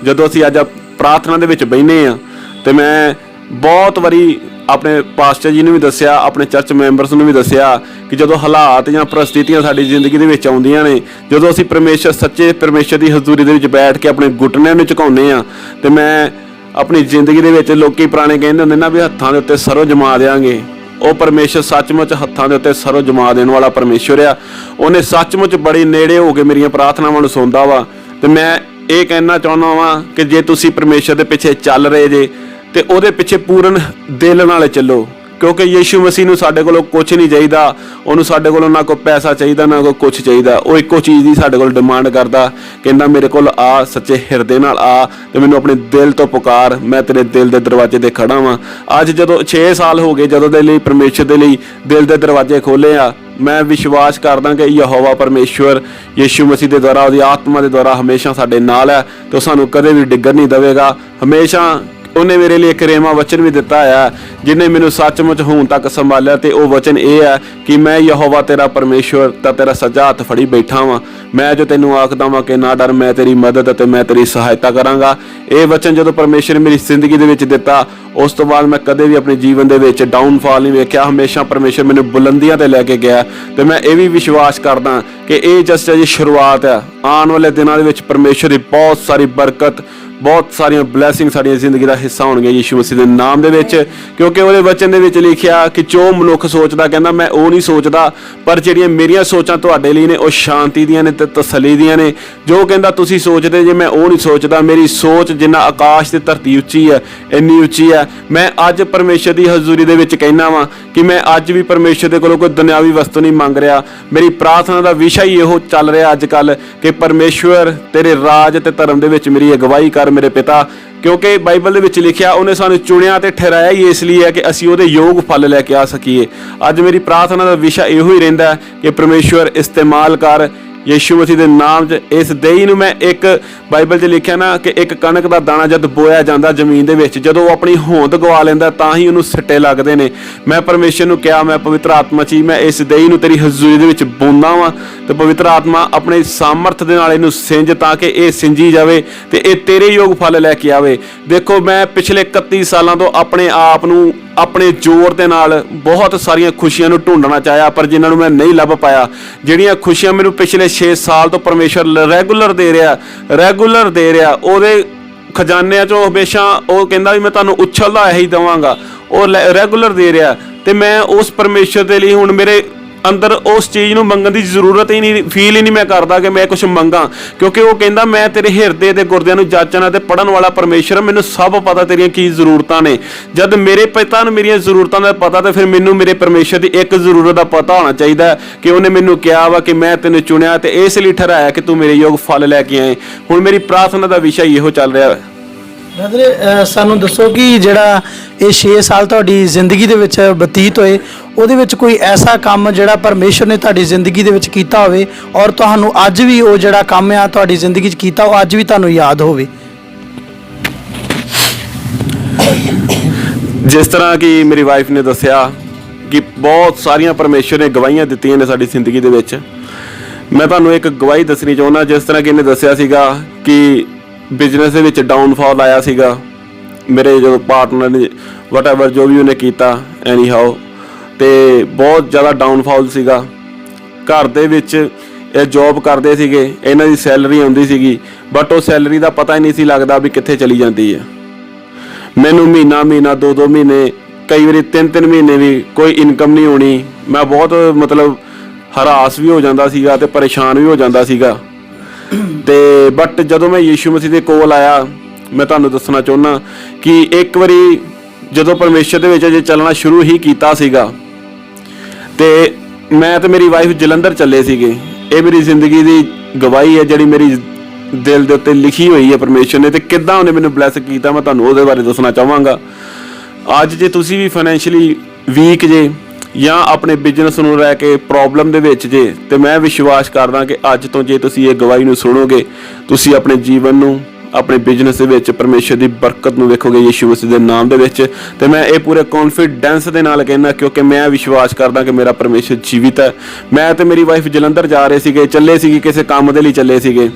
ਜਦੋਂ ਅਸੀਂ ਅੱਜ ਪ੍ਰਾਰਥਨਾ ਦੇ ਵਿੱਚ ਬਹਿੰਦੇ ਹਾਂ, ਤੇ ਮੈਂ ਬਹੁਤ ਵਾਰੀ ਆਪਣੇ ਪਾਸਟਰ ਜੀ ਨੂੰ ਵੀ ਦੱਸਿਆ, ਆਪਣੇ ਚਰਚ ਮੈਂਬਰਸ ਨੂੰ ਵੀ ਦੱਸਿਆ ਕਿ ਜਦੋਂ ਹਾਲਾਤ ਜਾਂ ਪ੍ਰਸਥਿਤੀਆਂ ਸਾਡੀ ਜ਼ਿੰਦਗੀ ਦੇ ਵਿੱਚ ਆਉਂਦੀਆਂ ਨੇ, ਜਦੋਂ ਅਸੀਂ ਪਰਮੇਸ਼ਰ, ਸੱਚੇ ਪਰਮੇਸ਼ਰ ਦੀ ਹਜ਼ੂਰੀ ਦੇ ਵਿੱਚ ਬੈਠ ਕੇ ਆਪਣੇ ਘੁਟਨਿਆਂ ਨੂੰ ਝੁਕਾਉਂਦੇ ਹਾਂ, ਤੇ ਮੈਂ ਆਪਣੀ ਜ਼ਿੰਦਗੀ ਦੇ ਵਿੱਚ, ਲੋਕੀ ਪੁਰਾਣੇ ਕਹਿੰਦੇ ਹੁੰਦੇ ਨਾ ਵੀ ਹੱਥਾਂ ਦੇ ਉੱਤੇ ਸਰੋਂ ਜਮਾ ਦਿਆਂਗੇ, ਉਹ ਪਰਮੇਸ਼ਰ ਸੱਚਮੁੱਚ ਹੱਥਾਂ ਦੇ ਉੱਤੇ ਸਰੋਂ ਜਮਾ ਦੇਣ ਵਾਲਾ ਪਰਮੇਸ਼ਰ ਆ। ਉਹਨੇ ਸੱਚਮੁੱਚ ਬੜੀ ਨੇੜੇ ਹੋ ਕੇ ਮੇਰੀਆਂ ਪ੍ਰਾਰਥਨਾਵਾਂ ਨੂੰ ਸੁਣਦਾ ਵਾ। ਤੇ ਮੈਂ ਇਹ ਕਹਿਣਾ ਚਾਹੁੰਦਾ ਵਾਂ ਕਿ ਜੇ ਤੁਸੀਂ ਪਰਮੇਸ਼ਰ ਦੇ ਪਿੱਛੇ ਚੱਲ ਰਹੇ ਜੇ ਤੇ ਉਹਦੇ ਪਿੱਛੇ ਪੂਰਨ ਦਿਲ ਨਾਲ ਚੱਲੋ, ਕਿਉਂਕਿ ਯਿਸੂ ਮਸੀਹ ਨੂੰ ਸਾਡੇ ਕੋਲੋਂ ਕੁਝ ਨਹੀਂ ਚਾਹੀਦਾ। ਉਹਨੂੰ ਸਾਡੇ ਕੋਲੋਂ ਨਾ ਕੋਈ ਪੈਸਾ ਚਾਹੀਦਾ, ਨਾ ਕੋਈ ਕੁਝ ਚਾਹੀਦਾ। ਉਹ ਇੱਕੋ ਚੀਜ਼ ਦੀ ਸਾਡੇ ਕੋਲ ਡਿਮਾਂਡ ਕਰਦਾ, ਕਹਿੰਦਾ ਮੇਰੇ ਕੋਲ ਆ, ਸੱਚੇ ਹਿਰਦੇ ਨਾਲ ਆ ਤੇ ਮੈਨੂੰ ਆਪਣੇ ਦਿਲ ਤੋਂ ਪੁਕਾਰ, ਮੈਂ ਤੇਰੇ ਦਿਲ ਦੇ ਦਰਵਾਜ਼ੇ ਤੇ ਖੜਾ ਵਾਂ। ਅੱਜ ਜਦੋਂ 6 ਸਾਲ ਹੋ ਗਏ ਜਦੋਂ ਦੇ ਲਈ ਪਰਮੇਸ਼ਰ ਦੇ ਲਈ ਦਿਲ ਦੇ ਦਰਵਾਜ਼ੇ ਖੋਲ੍ਹੇ ਆ, ਮੈਂ ਵਿਸ਼ਵਾਸ ਕਰਦਾ ਕਿ ਯਹੋਵਾ ਪਰਮੇਸ਼ਵਰ ਯਿਸੂ ਮਸੀਹ ਦੇ ਦੁਆਰਾ, ਉਹਦੀ ਆਤਮਾ ਦੇ ਦੁਆਰਾ ਹਮੇਸ਼ਾ ਸਾਡੇ ਨਾਲ ਹੈ ਤੇ ਉਹ ਸਾਨੂੰ ਕਦੇ ਵੀ ਡਿੱਗਣ ਨਹੀਂ ਦੇਵੇਗਾ। ਹਮੇਸ਼ਾ ਉਹਨੇ ਮੇਰੇ ਲਈ ਇੱਕ ਰੇਮਾ ਵਚਨ ਵੀ ਦਿੱਤਾ ਹੈ ਜਿਹਨੇ ਮੈਨੂੰ ਸੱਚਮੁੱਚ ਹੁਣ ਤੱਕ ਸੰਭਾਲਿਆ, ਤੇ ਉਹ ਵਚਨ ਇਹ ਹੈ ਕਿ ਮੈਂ ਯਹੋਵਾ ਤੇਰਾ ਪਰਮੇਸ਼ਵਰ ਤਾਂ ਤੇਰਾ ਸੱਜਾ ਹੱਥ ਫੜੀ ਬੈਠਾ ਵਾਂ। ਮੈਂ ਜੋ ਤੈਨੂੰ ਆਖਦਾ ਵਾਂ ਕਿ ਨਾ ਡਰ, ਮੈਂ ਤੇਰੀ ਮਦਦ ਅਤੇ ਮੈਂ ਤੇਰੀ ਸਹਾਇਤਾ ਕਰਾਂਗਾ। ਇਹ ਵਚਨ ਜਦੋਂ ਪਰਮੇਸ਼ਰ ਮੇਰੀ ਜ਼ਿੰਦਗੀ ਦੇ ਵਿੱਚ ਦਿੱਤਾ, ਉਸ ਤੋਂ ਬਾਅਦ ਮੈਂ ਕਦੇ ਵੀ ਆਪਣੇ ਜੀਵਨ ਦੇ ਵਿੱਚ ਡਾਊਨਫਾਲ ਨਹੀਂ ਵੇਖਿਆ। ਹਮੇਸ਼ਾ ਪਰਮੇਸ਼ਰ ਮੈਨੂੰ ਬੁਲੰਦੀਆਂ ਤੇ ਲੈ ਕੇ ਗਿਆ। ਤੇ ਮੈਂ ਇਹ ਵੀ ਵਿਸ਼ਵਾਸ ਕਰਦਾ ਕਿ ਇਹ ਜਸਟ ਅਜੇ ਸ਼ੁਰੂਆਤ ਹੈ। ਆਉਣ ਵਾਲੇ ਦਿਨਾਂ ਦੇ ਵਿੱਚ ਪਰਮੇਸ਼ਰ ਦੀ ਬਹੁਤ ਸਾਰੀ ਬਰਕਤ, ਬਹੁਤ ਸਾਰੀਆਂ ਬਲੈਸਿੰਗ ਸਾਡੀਆਂ ਜ਼ਿੰਦਗੀ ਦਾ ਹਿੱਸਾ ਹੋਣਗੀਆਂ ਯਿਸੂ ਮਸੀਹ ਦੇ ਨਾਮ ਦੇ ਵਿੱਚ, ਕਿਉਂਕਿ ਉਹਦੇ ਵਚਨ ਦੇ ਵਿੱਚ ਲਿਖਿਆ ਕਿ ਜੋ ਮਨੁੱਖ ਸੋਚਦਾ, ਕਹਿੰਦਾ ਮੈਂ ਉਹ ਨਹੀਂ ਸੋਚਦਾ, ਪਰ ਜਿਹੜੀਆਂ ਮੇਰੀਆਂ ਸੋਚਾਂ ਤੁਹਾਡੇ ਲਈ ਨੇ ਉਹ ਸ਼ਾਂਤੀ ਦੀਆਂ ਨੇ ਤੇ ਤਸੱਲੀ ਦੀਆਂ ਨੇ। ਜੋ ਕਹਿੰਦਾ ਤੁਸੀਂ ਸੋਚਦੇ ਜੇ, ਮੈਂ ਉਹ ਨਹੀਂ ਸੋਚਦਾ। ਮੇਰੀ ਸੋਚ ਜਿੰਨਾ ਆਕਾਸ਼ ਤੇ ਧਰਤੀ ਉੱਚੀ ਹੈ, ਇੰਨੀ ਉੱਚੀ ਹੈ। ਮੈਂ ਅੱਜ ਪਰਮੇਸ਼ਰ ਦੀ ਹਜ਼ੂਰੀ ਦੇ ਵਿੱਚ ਕਹਿਣਾ ਵਾਂ ਕਿ ਮੈਂ ਅੱਜ ਵੀ ਪਰਮੇਸ਼ਰ ਦੇ ਕੋਲੋਂ ਕੋਈ ਦੁਨਿਆਵੀ ਵਸਤੂ ਨਹੀਂ ਮੰਗ ਰਿਹਾ। ਮੇਰੀ ਪ੍ਰਾਰਥਨਾ ਦਾ ਵਿਸ਼ਾ ਹੀ ਇਹੋ ਚੱਲ ਰਿਹਾ ਅੱਜ ਕੱਲ੍ਹ ਕਿ ਪਰਮੇਸ਼ਵਰ ਤੇਰੇ ਰਾਜ ਤੇ ਧਰਮ ਦੇ ਵਿੱਚ ਮੇਰੀ ਅਗਵਾਈ ਕਰ ਮੇਰੇ ਪਿਤਾ, ਕਿਉਂਕਿ ਬਾਈਬਲ ਦੇ ਵਿੱਚ ਲਿਖਿਆ ਉਹਨੇ ਸਾਨੂੰ ਚੁਣਿਆ ਤੇ ਠਹਿਰਾਇਆ ਹੀ ਇਸ ਲਈ ਹੈ ਕਿ ਅਸੀਂ ਉਹਦੇ ਯੋਗ ਫਲ ਲੈ ਕੇ ਆ ਸਕੀਏ। ਅੱਜ ਮੇਰੀ ਪ੍ਰਾਰਥਨਾ ਦਾ ਵਿਸ਼ਾ ਇਹੋ ਹੀ ਰਹਿੰਦਾ ਹੈ ਕਿ ਪਰਮੇਸ਼ਵਰ ਇਸਤੇਮਾਲ ਕਰ ਯਿਸੂ ਮਸੀਹ ਦੇ ਨਾਮ 'ਚ ਇਸ ਦੇਹੀ ਨੂੰ ਮੈਂ ਇੱਕ ਬਾਈਬਲ 'ਚ ਲਿਖਿਆ ਨਾ ਕਿ ਇੱਕ ਕਣਕ ਦਾ ਦਾਣਾ ਜਦ ਬੋਇਆ ਜਾਂਦਾ ਜ਼ਮੀਨ ਦੇ ਵਿੱਚ, ਜਦੋਂ ਉਹ ਆਪਣੀ ਹੋਂਦ ਗਵਾ ਲੈਂਦਾ ਤਾਂ ਹੀ ਉਹਨੂੰ ਸਿੱਟੇ ਲੱਗਦੇ ਨੇ। ਮੈਂ ਪਰਮੇਸ਼ਰ ਨੂੰ ਕਿਹਾ, ਮੈਂ ਪਵਿੱਤਰ ਆਤਮਾ 'ਚ ਮੈਂ ਇਸ ਦੇਹੀ ਨੂੰ ਤੇਰੀ ਹਜ਼ੂਰੀ ਦੇ ਵਿੱਚ ਬੋਂਦਾ ਵਾਂ ਤੇ ਪਵਿੱਤਰ ਆਤਮਾ ਆਪਣੇ ਸਾਮਰਥ ਦੇ ਨਾਲ ਇਹਨੂੰ ਸਿੰਜ, ਤਾਂ ਕਿ ਇਹ ਸਿੰਜੀ ਜਾਵੇ ਤੇ ਇਹ ਤੇਰੇ ਯੋਗ ਫਲ ਲੈ ਕੇ ਆਵੇ। ਦੇਖੋ, ਮੈਂ ਪਿਛਲੇ 31 ਸਾਲਾਂ ਤੋਂ ਆਪਣੇ ਆਪ ਨੂੰ ਆਪਣੇ ਜ਼ੋਰ ਦੇ ਨਾਲ ਬਹੁਤ ਸਾਰੀਆਂ ਖੁਸ਼ੀਆਂ ਨੂੰ ਢੂੰਡਣਾ ਚਾਹਿਆ, ਪਰ ਜਿਨ੍ਹਾਂ ਨੂੰ ਮੈਂ ਨਹੀਂ ਲੱਭ ਪਾਇਆ। ਜਿਹੜੀਆਂ ਖੁਸ਼ੀਆਂ ਮੈਨੂੰ ਪਿਛਲੇ 6 ਸਾਲ ਤੋਂ ਪਰਮੇਸ਼ਰ ਰੈਗੂਲਰ ਦੇ ਰਿਹਾ, ਉਹਦੇ ਖਜ਼ਾਨਿਆਂ 'ਚੋਂ ਹਮੇਸ਼ਾ ਉਹ ਕਹਿੰਦਾ ਵੀ ਮੈਂ ਤੁਹਾਨੂੰ ਉਛਲਦਾ ਇਹੀ ਦੇਵਾਂਗਾ, ਉਹ ਰੈਗੂਲਰ ਦੇ ਰਿਹਾ। ਤੇ ਮੈਂ ਉਸ ਪਰਮੇਸ਼ਰ ਦੇ ਲਈ ਹੁਣ ਮੇਰੇ ਅੰਦਰ ਉਸ ਚੀਜ਼ ਨੂੰ ਮੰਗਣ ਦੀ ਜ਼ਰੂਰਤ ਹੀ ਨਹੀਂ, ਫੀਲ ਹੀ ਨਹੀਂ ਮੈਂ ਕਰਦਾ ਕਿ ਮੈਂ ਕੁਝ ਮੰਗਾਂ, ਕਿਉਂਕਿ ਉਹ ਕਹਿੰਦਾ ਮੈਂ ਤੇਰੇ ਹਿਰਦੇ ਦੇ ਗੁਰਦਿਆਂ ਨੂੰ ਜਾਚਣਾ ਤੇ ਪੜਨ ਵਾਲਾ ਪਰਮੇਸ਼ਰ, ਮੈਨੂੰ ਸਭ ਪਤਾ ਤੇਰੀਆਂ ਕੀ ਜ਼ਰੂਰਤਾਂ ਨੇ। ਜਦ ਮੇਰੇ ਪਿਤਾ ਨੂੰ ਮੇਰੀਆਂ ਜ਼ਰੂਰਤਾਂ ਦਾ ਪਤਾ, ਤੇ ਫਿਰ ਮੈਨੂੰ ਮੇਰੇ ਪਰਮੇਸ਼ਰ ਦੀ ਇੱਕ ਜ਼ਰੂਰਤ ਦਾ ਪਤਾ ਹੋਣਾ ਚਾਹੀਦਾ ਕਿ ਉਹਨੇ ਮੈਨੂੰ ਕਿਹਾ ਵਾ ਕਿ ਮੈਂ ਤੈਨੂੰ ਚੁਣਿਆ ਤੇ ਇਸ ਲਈ ਠਹਿਰਾਇਆ ਕਿ ਤੂੰ ਮੇਰੇ ਯੋਗ ਫਲ ਲੈ ਕੇ ਆਏ। ਹੁਣ ਮੇਰੀ ਪ੍ਰਾਰਥਨਾ ਦਾ ਵਿਸ਼ਾ ਇਹੋ ਚੱਲ ਰਿਹਾ ਹੈ। ਬ੍ਰਦਰ, ਸਾਨੂੰ ਦੱਸੋ ਕਿ ਜਿਹੜਾ ਇਹ 6 ਸਾਲ ਤੁਹਾਡੀ ਜ਼ਿੰਦਗੀ ਦੇ ਵਿੱਚ ਬਤੀਤ ਹੋਏ, ਉਹਦੇ ਵਿੱਚ ਕੋਈ ਐਸਾ ਕੰਮ ਜਿਹੜਾ ਪਰਮੇਸ਼ਰ ਨੇ ਤੁਹਾਡੀ ਜ਼ਿੰਦਗੀ ਦੇ ਵਿੱਚ ਕੀਤਾ ਹੋਵੇ ਔਰ ਤੁਹਾਨੂੰ ਅੱਜ ਵੀ ਉਹ ਜਿਹੜਾ ਕੰਮ ਆ ਤੁਹਾਡੀ ਜ਼ਿੰਦਗੀ 'ਚ ਕੀਤਾ, ਉਹ ਅੱਜ ਵੀ ਤੁਹਾਨੂੰ ਯਾਦ ਹੋਵੇ? ਜਿਸ ਤਰ੍ਹਾਂ ਕਿ ਮੇਰੀ ਵਾਈਫ ਨੇ ਦੱਸਿਆ ਕਿ ਬਹੁਤ ਸਾਰੀਆਂ ਪਰਮੇਸ਼ਰ ਨੇ ਗਵਾਹੀਆਂ ਦਿੱਤੀਆਂ ਨੇ ਸਾਡੀ ਜ਼ਿੰਦਗੀ ਦੇ ਵਿੱਚ। ਮੈਂ ਤੁਹਾਨੂੰ ਇੱਕ ਗਵਾਹੀ ਦੱਸਣੀ ਚਾਹੁੰਦਾ। ਜਿਸ ਤਰ੍ਹਾਂ ਕਿ ਇਹਨੇ ਦੱਸਿਆ ਸੀਗਾ ਕਿ ਬਿਜ਼ਨਸ ਦੇ ਵਿੱਚ ਡਾਊਨਫਾਲ ਆਇਆ ਸੀਗਾ ਮੇਰੇ, ਜਦੋਂ ਪਾਰਟਨਰ ਨੇ ਵਟਐਵਰ ਜੋ ਵੀ ਉਹਨੇ ਕੀਤਾ ਐਨੀ ਹਾਓ, ਤੇ ਬਹੁਤ ਜ਼ਿਆਦਾ ਡਾਊਨਫਾਲ ਸੀਗਾ। ਘਰ ਦੇ ਵਿੱਚ ਇਹ ਜੌਬ ਕਰਦੇ ਸੀਗੇ, ਇਹਨਾਂ ਦੀ ਸੈਲਰੀ ਆਉਂਦੀ ਸੀਗੀ, ਬਟ ਉਹ ਸੈਲਰੀ ਦਾ ਪਤਾ ਹੀ ਨਹੀਂ ਸੀ ਲੱਗਦਾ ਵੀ ਕਿੱਥੇ ਚਲੀ ਜਾਂਦੀ ਹੈ। ਮੈਨੂੰ ਮਹੀਨਾ 2 ਮਹੀਨੇ, ਕਈ ਵਾਰੀ 3 ਮਹੀਨੇ ਵੀ ਕੋਈ ਇਨਕਮ ਨਹੀਂ ਹੋਣੀ। ਮੈਂ ਬਹੁਤ ਮਤਲਬ ਹਰਾਸ ਵੀ ਹੋ ਜਾਂਦਾ ਸੀਗਾ ਤੇ ਪਰੇਸ਼ਾਨ ਵੀ ਹੋ ਜਾਂਦਾ ਸੀਗਾ। ਤੇ ਬਟ ਜਦੋਂ ਮੈਂ ਯਿਸੂ ਮਸੀਹ ਦੇ ਕੋਲ ਆਇਆ, ਮੈਂ ਤੁਹਾਨੂੰ ਦੱਸਣਾ ਚਾਹੁੰਦਾ ਕਿ ਇੱਕ ਵਾਰੀ ਜਦੋਂ ਪਰਮੇਸ਼ਰ ਦੇ ਵਿੱਚ ਜੇ ਚੱਲਣਾ ਸ਼ੁਰੂ ਹੀ ਕੀਤਾ ਸੀਗਾ, ਤੇ ਮੈਂ ਤੇ ਮੇਰੀ ਵਾਈਫ ਜਲੰਧਰ ਚੱਲੇ ਸੀਗੇ। ਇਹ ਮੇਰੀ ਜ਼ਿੰਦਗੀ ਦੀ ਗਵਾਹੀ ਹੈ ਜਿਹੜੀ ਮੇਰੀ ਦਿਲ ਦੇ ਉੱਤੇ ਲਿਖੀ ਹੋਈ ਹੈ ਪਰਮੇਸ਼ਰ ਨੇ, ਤੇ ਕਿੱਦਾਂ ਉਹਨੇ ਮੈਨੂੰ ਬਲੈਸ ਕੀਤਾ ਮੈਂ ਤੁਹਾਨੂੰ ਉਹਦੇ ਬਾਰੇ ਦੱਸਣਾ ਚਾਹਾਂਗਾ। ਅੱਜ ਜੇ ਤੁਸੀਂ ਵੀ ਫਾਈਨੈਂਸ਼ੀਅਲੀ ਵੀਕ ਜੇ ਜਾਂ ਆਪਣੇ ਬਿਜ਼ਨਸ ਨੂੰ ਲੈ ਕੇ ਪ੍ਰੋਬਲਮ ਦੇ ਵਿੱਚ ਜੇ, ਤੇ ਮੈਂ ਵਿਸ਼ਵਾਸ ਕਰਦਾ ਕਿ ਅੱਜ ਤੋਂ ਜੇ ਤੁਸੀਂ ਇਹ ਗਵਾਹੀ ਨੂੰ ਸੁਣੋਗੇ, ਤੁਸੀਂ ਆਪਣੇ ਜੀਵਨ ਨੂੰ, ਆਪਣੇ ਬਿਜ਼ਨਸ ਦੇ ਵਿੱਚ ਪਰਮੇਸ਼ਰ ਦੀ ਬਰਕਤ ਨੂੰ ਵੇਖੋਗੇ ਯਿਸੂ ਮਸੀਹ ਦੇ ਨਾਮ ਦੇ ਵਿੱਚ। ਤੇ ਮੈਂ ਇਹ ਪੂਰੇ ਕੌਨਫੀਡੈਂਸ ਦੇ ਨਾਲ ਕਹਿੰਦਾ, ਕਿਉਂਕਿ ਮੈਂ ਵਿਸ਼ਵਾਸ ਕਰਦਾ ਕਿ ਮੇਰਾ ਪਰਮੇਸ਼ਰ ਜੀਵਿਤ ਹੈ। ਮੈਂ ਤੇ ਮੇਰੀ ਵਾਈਫ ਜਲੰਧਰ ਜਾ ਰਹੇ ਸੀਗੇ, ਚੱਲੇ ਸੀਗੇ ਕਿਸੇ ਕੰਮ ਦੇ ਲਈ ਚੱਲੇ ਸੀਗੇ,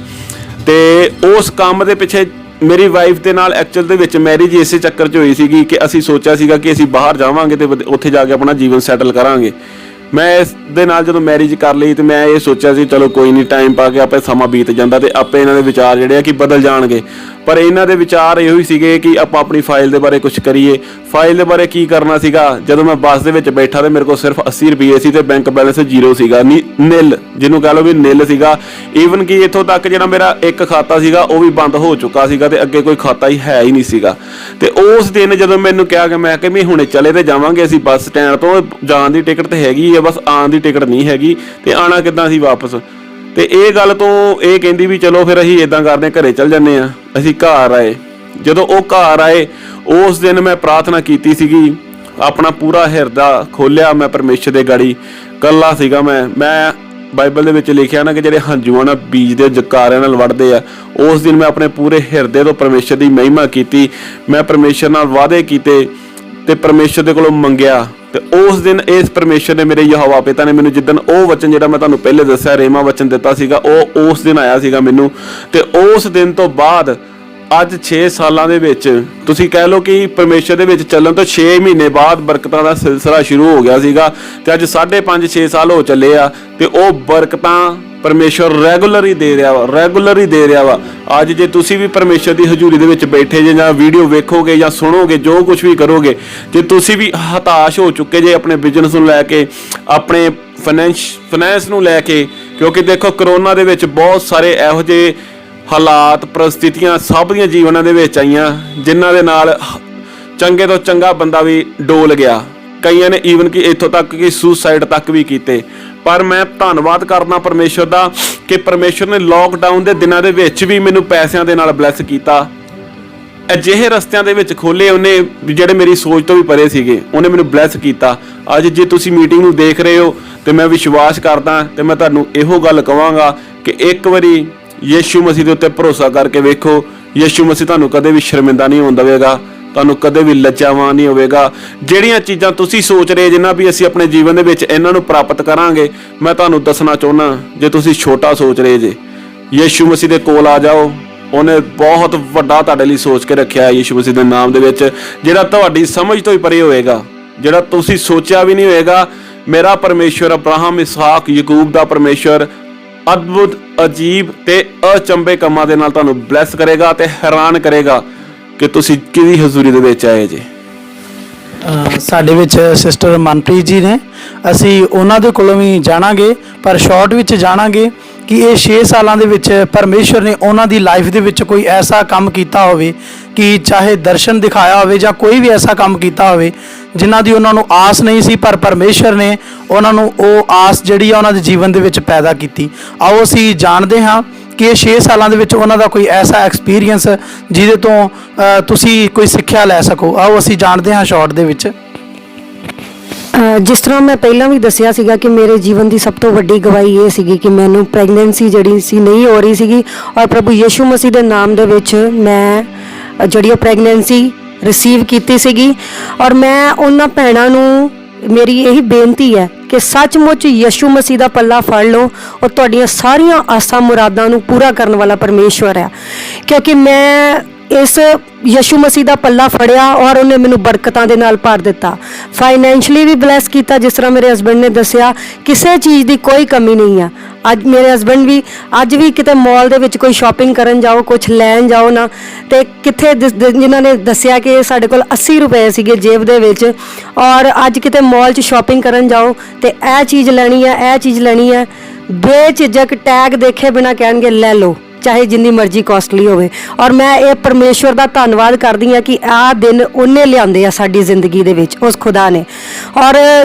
ਤੇ ਉਸ ਕੰਮ ਦੇ ਪਿੱਛੇ ਮੇਰੀ ਵਾਈਫ ਦੇ ਨਾਲ ਐਕਚੁਅਲ ਦੇ ਵਿੱਚ ਮੈਰਿਜ ਇਸੇ ਚੱਕਰ 'ਚ ਹੋਈ ਸੀਗੀ ਕਿ ਅਸੀਂ ਸੋਚਿਆ ਸੀਗਾ ਕਿ ਅਸੀਂ ਬਾਹਰ ਜਾਵਾਂਗੇ ਤੇ ਉੱਥੇ ਜਾ ਕੇ ਆਪਣਾ ਜੀਵਨ ਸੈਟਲ ਕਰਾਂਗੇ। ਮੈਂ ਇਸ ਦੇ ਨਾਲ ਜਦੋਂ ਮੈਰਿਜ ਕਰ ਲਈ ਤੇ ਮੈਂ ਇਹ ਸੋਚਿਆ ਸੀ ਚਲੋ ਕੋਈ ਨਹੀਂ, ਟਾਈਮ ਪਾ ਕੇ ਆਪੇ ਸਮਾਂ ਬੀਤ ਜਾਂਦਾ ਤੇ ਆਪੇ ਇਹਨਾਂ ਦੇ ਵਿਚਾਰ ਜਿਹੜੇ ਆ ਕਿ ਬਦਲ ਜਾਣਗੇ। ਪਰ ਇਹਨਾਂ ਦੇ ਵਿਚਾਰ ਇਹੋ ਹੀ ਸੀਗੇ ਕਿ ਆਪਾਂ ਆਪਣੀ ਫਾਈਲ ਦੇ ਬਾਰੇ ਕੁਝ ਕਰੀਏ। ਫਾਈਲ ਦੇ ਬਾਰੇ ਕੀ ਕਰਨਾ ਸੀਗਾ, ਜਦੋਂ ਮੈਂ ਬੱਸ ਦੇ ਵਿੱਚ ਬੈਠਾ ਤੇ ਮੇਰੇ ਕੋਲ ਸਿਰਫ 80 ਰੁਪਏ ਸੀ ਤੇ ਬੈਂਕ ਬੈਲੈਂਸ 0 ਸੀਗਾ, ਨਿਲ, ਜਿਹਨੂੰ ਕਹ ਲਓ ਵੀ ਨਿਲ ਸੀਗਾ। ਈਵਨ ਕਿ ਇੱਥੋਂ ਤੱਕ ਜਿਹੜਾ ਮੇਰਾ ਇੱਕ ਖਾਤਾ ਸੀਗਾ ਉਹ ਵੀ ਬੰਦ ਹੋ ਚੁੱਕਾ ਸੀਗਾ ਤੇ ਅੱਗੇ ਕੋਈ ਖਾਤਾ ਹੀ ਹੈ ਹੀ ਨਹੀਂ ਸੀਗਾ। ਤੇ ਉਸ ਦਿਨ ਜਦੋਂ ਮੈਨੂੰ ਕਿਹਾ ਕਿ ਮੈਂ ਕਿ ਵੀ ਹੁਣੇ ਚਲੇ ਤੇ ਜਾਵਾਂਗੇ ਅਸੀਂ ਬੱਸ ਸਟੈਂਡ ਤੋਂ, ਜਾਣ ਦੀ ਟਿਕਟ ਤੇ ਹੈਗੀ ਆ, ਬਸ ਆਉਣ ਦੀ ਟਿਕਟ ਨਹੀਂ ਹੈਗੀ, ਤੇ ਆਉਣਾ ਕਿੱਦਾਂ ਸੀ ਵਾਪਸ। ਤੇ ਇਹ ਗੱਲ ਤੋਂ ਇਹ ਕਹਿੰਦੀ ਵੀ ਚਲੋ ਫਿਰ ਅਸੀਂ ਇਦਾਂ ਕਰਦੇ ਘਰੇ ਚੱਲ ਜੰਨੇ ਆ। ਅਸੀਂ ਘਰ ਆਏ। ਜਦੋਂ ਉਹ ਘਰ ਆਏ, ਉਸ ਦਿਨ ਮੈਂ ਪ੍ਰਾਰਥਨਾ ਕੀਤੀ ਸੀਗੀ, ਆਪਣਾ ਪੂਰਾ ਹਿਰਦਾ ਖੋਲਿਆ ਮੈਂ ਪਰਮੇਸ਼ਰ ਦੇ ਗਾੜੀ। ਕੱਲਾ ਸੀਗਾ ਮੈਂ ਬਾਈਬਲ ਦੇ ਵਿੱਚ ਲਿਖਿਆ ਨਾ ਕਿ ਜਿਹੜੇ ਹੰਝੂਆਂ ਨਾਲ ਬੀਜਦੇ ਜਕਾਰਿਆਂ ਨਾਲ ਵੜਦੇ ਆ। ਉਸ ਦਿਨ ਮੈਂ ਆਪਣੇ ਪੂਰੇ ਹਿਰਦੇ ਤੋਂ ਪਰਮੇਸ਼ਰ ਦੀ ਮਹਿਮਾ ਕੀਤੀ। ਮੈਂ ਪਰਮੇਸ਼ਰ ਨਾਲ ਵਾਅਦੇ ਕੀਤੇ ਤੇ ਪਰਮੇਸ਼ਰ ਦੇ ਕੋਲੋਂ ਮੰਗਿਆ। ਤੇ ਉਸ ਦਿਨ ਇਸ ਪਰਮੇਸ਼ਰ ਨੇ, ਮੇਰੇ ਯਹੋਵਾ ਪਿਤਾ ਨੇ ਮੈਨੂੰ ਜਿੱਦਣ ਉਹ ਵਚਨ ਜਿਹੜਾ ਮੈਂ ਤੁਹਾਨੂੰ ਪਹਿਲੇ ਦੱਸਿਆ ਰੇਮਾ ਵਚਨ ਦਿੱਤਾ ਸੀਗਾ, ਉਹ ਉਸ ਦਿਨ ਆਇਆ ਸੀਗਾ ਮੈਨੂੰ। ਤੇ ਉਸ ਦਿਨ ਤੋਂ ਬਾਅਦ ਅੱਜ 6 ਸਾਲਾਂ ਦੇ ਵਿੱਚ ਤੁਸੀਂ ਕਹਿ ਲਓ ਕਿ ਪਰਮੇਸ਼ਰ ਦੇ ਵਿੱਚ ਚੱਲਣ ਤੋਂ 6 ਮਹੀਨੇ ਬਾਅਦ ਬਰਕਤਾਂ ਦਾ ਸਿਲਸਿਲਾ ਸ਼ੁਰੂ ਹੋ ਗਿਆ ਸੀਗਾ। ਤੇ ਅੱਜ 5.5-6 ਸਾਲ ਹੋ ਚੱਲੇ ਆ ਤੇ ਉਹ ਬਰਕਤਾਂ ਪਰਮੇਸ਼ਰ ਰੈਗੂਲਰ ਹੀ ਦੇ ਰਿਹਾ ਵਾ। ਅੱਜ ਜੇ ਤੁਸੀਂ ਵੀ ਪਰਮੇਸ਼ਰ ਦੀ ਹਜ਼ੂਰੀ ਦੇ ਵਿੱਚ ਬੈਠੇ ਜੇ, ਜਾਂ ਵੀਡੀਓ ਵੇਖੋਗੇ ਜਾਂ ਸੁਣੋਗੇ, ਜੋ ਕੁਝ ਵੀ ਕਰੋਗੇ, ਜੇ ਤੁਸੀਂ ਵੀ ਹਤਾਸ਼ ਹੋ ਚੁੱਕੇ ਜੇ ਆਪਣੇ ਬਿਜ਼ਨਸ ਨੂੰ ਲੈ ਕੇ, ਆਪਣੇ ਫਾਈਨੈਂਸ ਨੂੰ ਲੈ ਕੇ, ਕਿਉਂਕਿ ਦੇਖੋ ਕਰੋਨਾ ਦੇ ਵਿੱਚ ਬਹੁਤ ਸਾਰੇ ਇਹੋ ਜਿਹੇ ਹਾਲਾਤ, ਪ੍ਰਸਥਿਤੀਆਂ ਸਭ ਦੀਆਂ ਜੀਵਨਾਂ ਦੇ ਵਿੱਚ ਆਈਆਂ ਜਿਨ੍ਹਾਂ ਦੇ ਨਾਲ ਚੰਗੇ ਤੋਂ ਚੰਗਾ ਬੰਦਾ ਵੀ ਡੋਲ ਗਿਆ। ਕਈਆਂ ਨੇ ਈਵਨ ਕਿ ਇੱਥੋਂ ਤੱਕ ਕਿ ਸੁਸਾਈਡ ਤੱਕ ਵੀ ਕੀਤੇ। ਪਰ ਮੈਂ ਧੰਨਵਾਦ ਕਰਦਾ ਪਰਮੇਸ਼ਰ ਦਾ ਕਿ ਪਰਮੇਸ਼ਰ ਨੇ ਲੋਕਡਾਊਨ ਦੇ ਦਿਨਾਂ ਦੇ ਵਿੱਚ ਵੀ ਮੈਨੂੰ ਪੈਸਿਆਂ ਦੇ ਨਾਲ ਬਲੈਸ ਕੀਤਾ। ਅਜਿਹੇ ਰਸਤਿਆਂ ਦੇ ਵਿੱਚ ਖੋਲੇ ਉਹਨੇ ਜਿਹੜੇ ਮੇਰੀ ਸੋਚ ਤੋਂ ਵੀ ਪਰੇ ਸੀਗੇ, ਉਹਨੇ ਮੈਨੂੰ ਬਲੈਸ ਕੀਤਾ। ਅੱਜ ਜੇ ਤੁਸੀਂ ਮੀਟਿੰਗ ਨੂੰ ਦੇਖ ਰਹੇ ਹੋ ਤੇ ਮੈਂ ਵਿਸ਼ਵਾਸ ਕਰਦਾ ਤੇ ਮੈਂ ਤੁਹਾਨੂੰ ਇਹੋ ਗੱਲ ਕਹਾਂਗਾ कि एक वारी यीशु मसीह के उत्ते भरोसा करके वेखो। यीशु मसीह तुहानूं कदे भी शर्मिंदा नहीं होण देवेगा, तुहानूं कदे भी लज्जावान नहीं होवेगा। ਜਿਹੜੀਆਂ ਚੀਜ਼ਾਂ ਤੁਸੀਂ सोच रहे जे ना भी ਅਸੀਂ ਆਪਣੇ ਜੀਵਨ ਦੇ ਵਿੱਚ ਇਹਨਾਂ ਨੂੰ ਪ੍ਰਾਪਤ ਕਰਾਂਗੇ, ਮੈਂ ਤੁਹਾਨੂੰ ਦੱਸਣਾ ਚਾਹੁੰਦਾ ਜੇ ਤੁਸੀਂ ਛੋਟਾ ਸੋਚ ਰਹੇ ਜੇ, ਯੀਸ਼ੂ ਮਸੀਹ ਦੇ ਕੋਲ ਆ ਜਾਓ। ਉਹਨੇ ਬਹੁਤ ਵੱਡਾ ਤੁਹਾਡੇ ਲਈ ਸੋਚ ਕੇ ਰੱਖਿਆ ਹੈ ਯੀਸ਼ੂ ਮਸੀਹ ਦੇ ਨਾਮ ਦੇ ਵਿੱਚ, ਜਿਹੜਾ ਤੁਹਾਡੀ ਸਮਝ ਤੋਂ ਹੀ ਪਰੇ ਹੋਏਗਾ, ਜਿਹੜਾ ਤੁਸੀਂ ਸੋਚਿਆ ਵੀ ਨਹੀਂ ਹੋਏਗਾ। ਮੇਰਾ ਪਰਮੇਸ਼ਵਰ ਅਬਰਾਹਮ, ਇਸਹਾਕ, ਯਾਕੂਬ ਦਾ ਪਰਮੇਸ਼ਵਰ ਅਦਭੁਤ, ਅਜੀਬ ਤੇ ਅਚੰਭੇ ਕੰਮਾਂ ਦੇ ਨਾਲ ਤੁਹਾਨੂੰ ਬਲੈਸ ਕਰੇਗਾ ਤੇ ਹੈਰਾਨ ਕਰੇਗਾ ਕਿ ਤੁਸੀਂ ਕਿਹਦੀ ਹਜ਼ੂਰੀ ਦੇ ਵਿੱਚ ਆਏ ਜੇ। ਸਾਡੇ ਵਿੱਚ ਸਿਸਟਰ ਮਨਪ੍ਰੀਤ ਜੀ ਨੇ, ਅਸੀਂ ਉਹਨਾਂ ਦੇ ਕੋਲੋਂ ਵੀ ਜਾਣਾਂਗੇ, ਪਰ ਸ਼ਾਰਟ ਵਿੱਚ ਜਾਣਾਂਗੇ ਕਿ ਇਹ 6 ਸਾਲਾਂ ਦੇ ਵਿੱਚ ਪਰਮੇਸ਼ਵਰ ਨੇ ਉਹਨਾਂ ਦੀ ਲਾਈਫ ਦੇ ਵਿੱਚ ਕੋਈ ਐਸਾ ਕੰਮ ਕੀਤਾ ਹੋਵੇ ਕਿ ਚਾਹੇ ਦਰਸ਼ਨ ਦਿਖਾਇਆ ਹੋਵੇ ਜਾਂ ਕੋਈ ਵੀ ਐਸਾ ਕੰਮ ਕੀਤਾ ਹੋਵੇ ਜਿਨ੍ਹਾਂ ਦੀ ਉਹਨਾਂ ਨੂੰ ਆਸ ਨਹੀਂ ਸੀ, ਪਰ ਪਰਮੇਸ਼ਵਰ ਨੇ ਉਹਨਾਂ ਨੂੰ ਉਹ ਆਸ ਜਿਹੜੀ ਆ ਉਹਨਾਂ ਦੇ ਜੀਵਨ ਦੇ ਵਿੱਚ ਪੈਦਾ ਕੀਤੀ। ਆਓ ਅਸੀਂ ਜਾਣਦੇ ਹਾਂ ਕਿ ਇਹ 6 ਸਾਲਾਂ ਦੇ ਵਿੱਚ ਉਹਨਾਂ ਦਾ ਕੋਈ ਐਸਾ ਐਕਸਪੀਰੀਅੰਸ ਜਿਹਦੇ ਤੋਂ ਤੁਸੀਂ ਕੋਈ ਸਿੱਖਿਆ ਲੈ ਸਕੋ। ਆਓ ਅਸੀਂ ਜਾਣਦੇ ਹਾਂ ਸ਼ਾਰਟ ਦੇ ਵਿੱਚ। ਜਿਸ ਤਰ੍ਹਾਂ ਮੈਂ ਪਹਿਲਾਂ ਵੀ ਦੱਸਿਆ ਸੀਗਾ ਕਿ ਮੇਰੇ ਜੀਵਨ ਦੀ ਸਭ ਤੋਂ ਵੱਡੀ ਗਵਾਹੀ ਇਹ ਸੀਗੀ ਕਿ ਮੈਨੂੰ ਪ੍ਰੈਗਨੈਂਸੀ ਜਿਹੜੀ ਸੀ ਨਹੀਂ ਹੋ ਰਹੀ ਸੀਗੀ, ਔਰ ਪ੍ਰਭੂ ਯੀਸ਼ੂ ਮਸੀਹ ਦੇ ਨਾਮ ਦੇ ਵਿੱਚ ਮੈਂ ਜਿਹੜੀ ਉਹ ਪ੍ਰੈਗਨੈਂਸੀ ਰਿਸੀਵ ਕੀਤੀ ਸੀਗੀ। ਔਰ ਮੈਂ ਉਹਨਾਂ ਭੈਣਾਂ ਨੂੰ ਮੇਰੀ ਇਹੀ ਬੇਨਤੀ ਹੈ ਕਿ ਸੱਚਮੁੱਚ ਯੀਸ਼ੂ ਮਸੀਹ ਦਾ ਪੱਲਾ ਫੜ ਲਓ, ਔਰ ਤੁਹਾਡੀਆਂ ਸਾਰੀਆਂ ਆਸਾਂ ਮੁਰਾਦਾਂ ਨੂੰ ਪੂਰਾ ਕਰਨ ਵਾਲਾ ਪਰਮੇਸ਼ਵਰ ਹੈ। ਕਿਉਂਕਿ ਮੈਂ ਇਸ ਯੀਸ਼ੂ ਮਸੀਹ ਦਾ ਪੱਲਾ ਫੜਿਆ ਔਰ ਉਹਨੇ ਮੈਨੂੰ ਬਰਕਤਾਂ ਦੇ ਨਾਲ ਭਰ ਦਿੱਤਾ, ਫਾਈਨੈਂਸ਼ਲੀ ਵੀ ਬਲੈਸ ਕੀਤਾ। ਜਿਸ ਤਰ੍ਹਾਂ ਮੇਰੇ ਹਸਬੈਂਡ ਨੇ ਦੱਸਿਆ, ਕਿਸੇ ਚੀਜ਼ ਦੀ ਕੋਈ ਕਮੀ ਨਹੀਂ ਆ। ਅੱਜ ਮੇਰੇ ਹਸਬੈਂਡ ਵੀ ਅੱਜ ਵੀ ਕਿਤੇ ਮਾਲ ਦੇ ਵਿੱਚ ਕੋਈ ਸ਼ਾਪਿੰਗ ਕਰਨ ਜਾਓ, ਕੁਝ ਲੈਣ ਜਾਓ ਨਾ, ਤੇ ਕਿੱਥੇ ਜਿਨ੍ਹਾਂ ਨੇ ਦੱਸਿਆ ਕਿ ਸਾਡੇ ਕੋਲ 80 ਰੁਪਏ ਸੀਗੇ ਜੇਬ ਦੇ ਵਿੱਚ, ਔਰ ਅੱਜ ਕਿਤੇ ਮਾਲ 'ਚ ਸ਼ਾਪਿੰਗ ਕਰਨ ਜਾਓ ਤੇ ਇਹ ਚੀਜ਼ ਲੈਣੀ ਹੈ, ਇਹ ਚੀਜ਼ ਲੈਣੀ ਹੈ, ਬੇਝਿਜਕ ਟੈਗ ਦੇਖੇ ਬਿਨਾਂ ਕਹਿਣਗੇ ਲੈ ਲਓ, ਚਾਹੇ ਜਿੰਨੀ ਮਰਜ਼ੀ ਕਾਸਟਲੀ ਹੋਵੇ। ਔਰ ਮੈਂ ਇਹ ਪਰਮੇਸ਼ਵਰ ਦਾ ਧੰਨਵਾਦ ਕਰਦੀ ਹਾਂ ਕਿ ਆਹ ਦਿਨ ਉਹਨੇ ਲਿਆਂਦੇ ਆ ਸਾਡੀ ਜ਼ਿੰਦਗੀ ਦੇ ਵਿੱਚ, ਉਸ ਖੁਦਾ ਨੇ। ਔਰ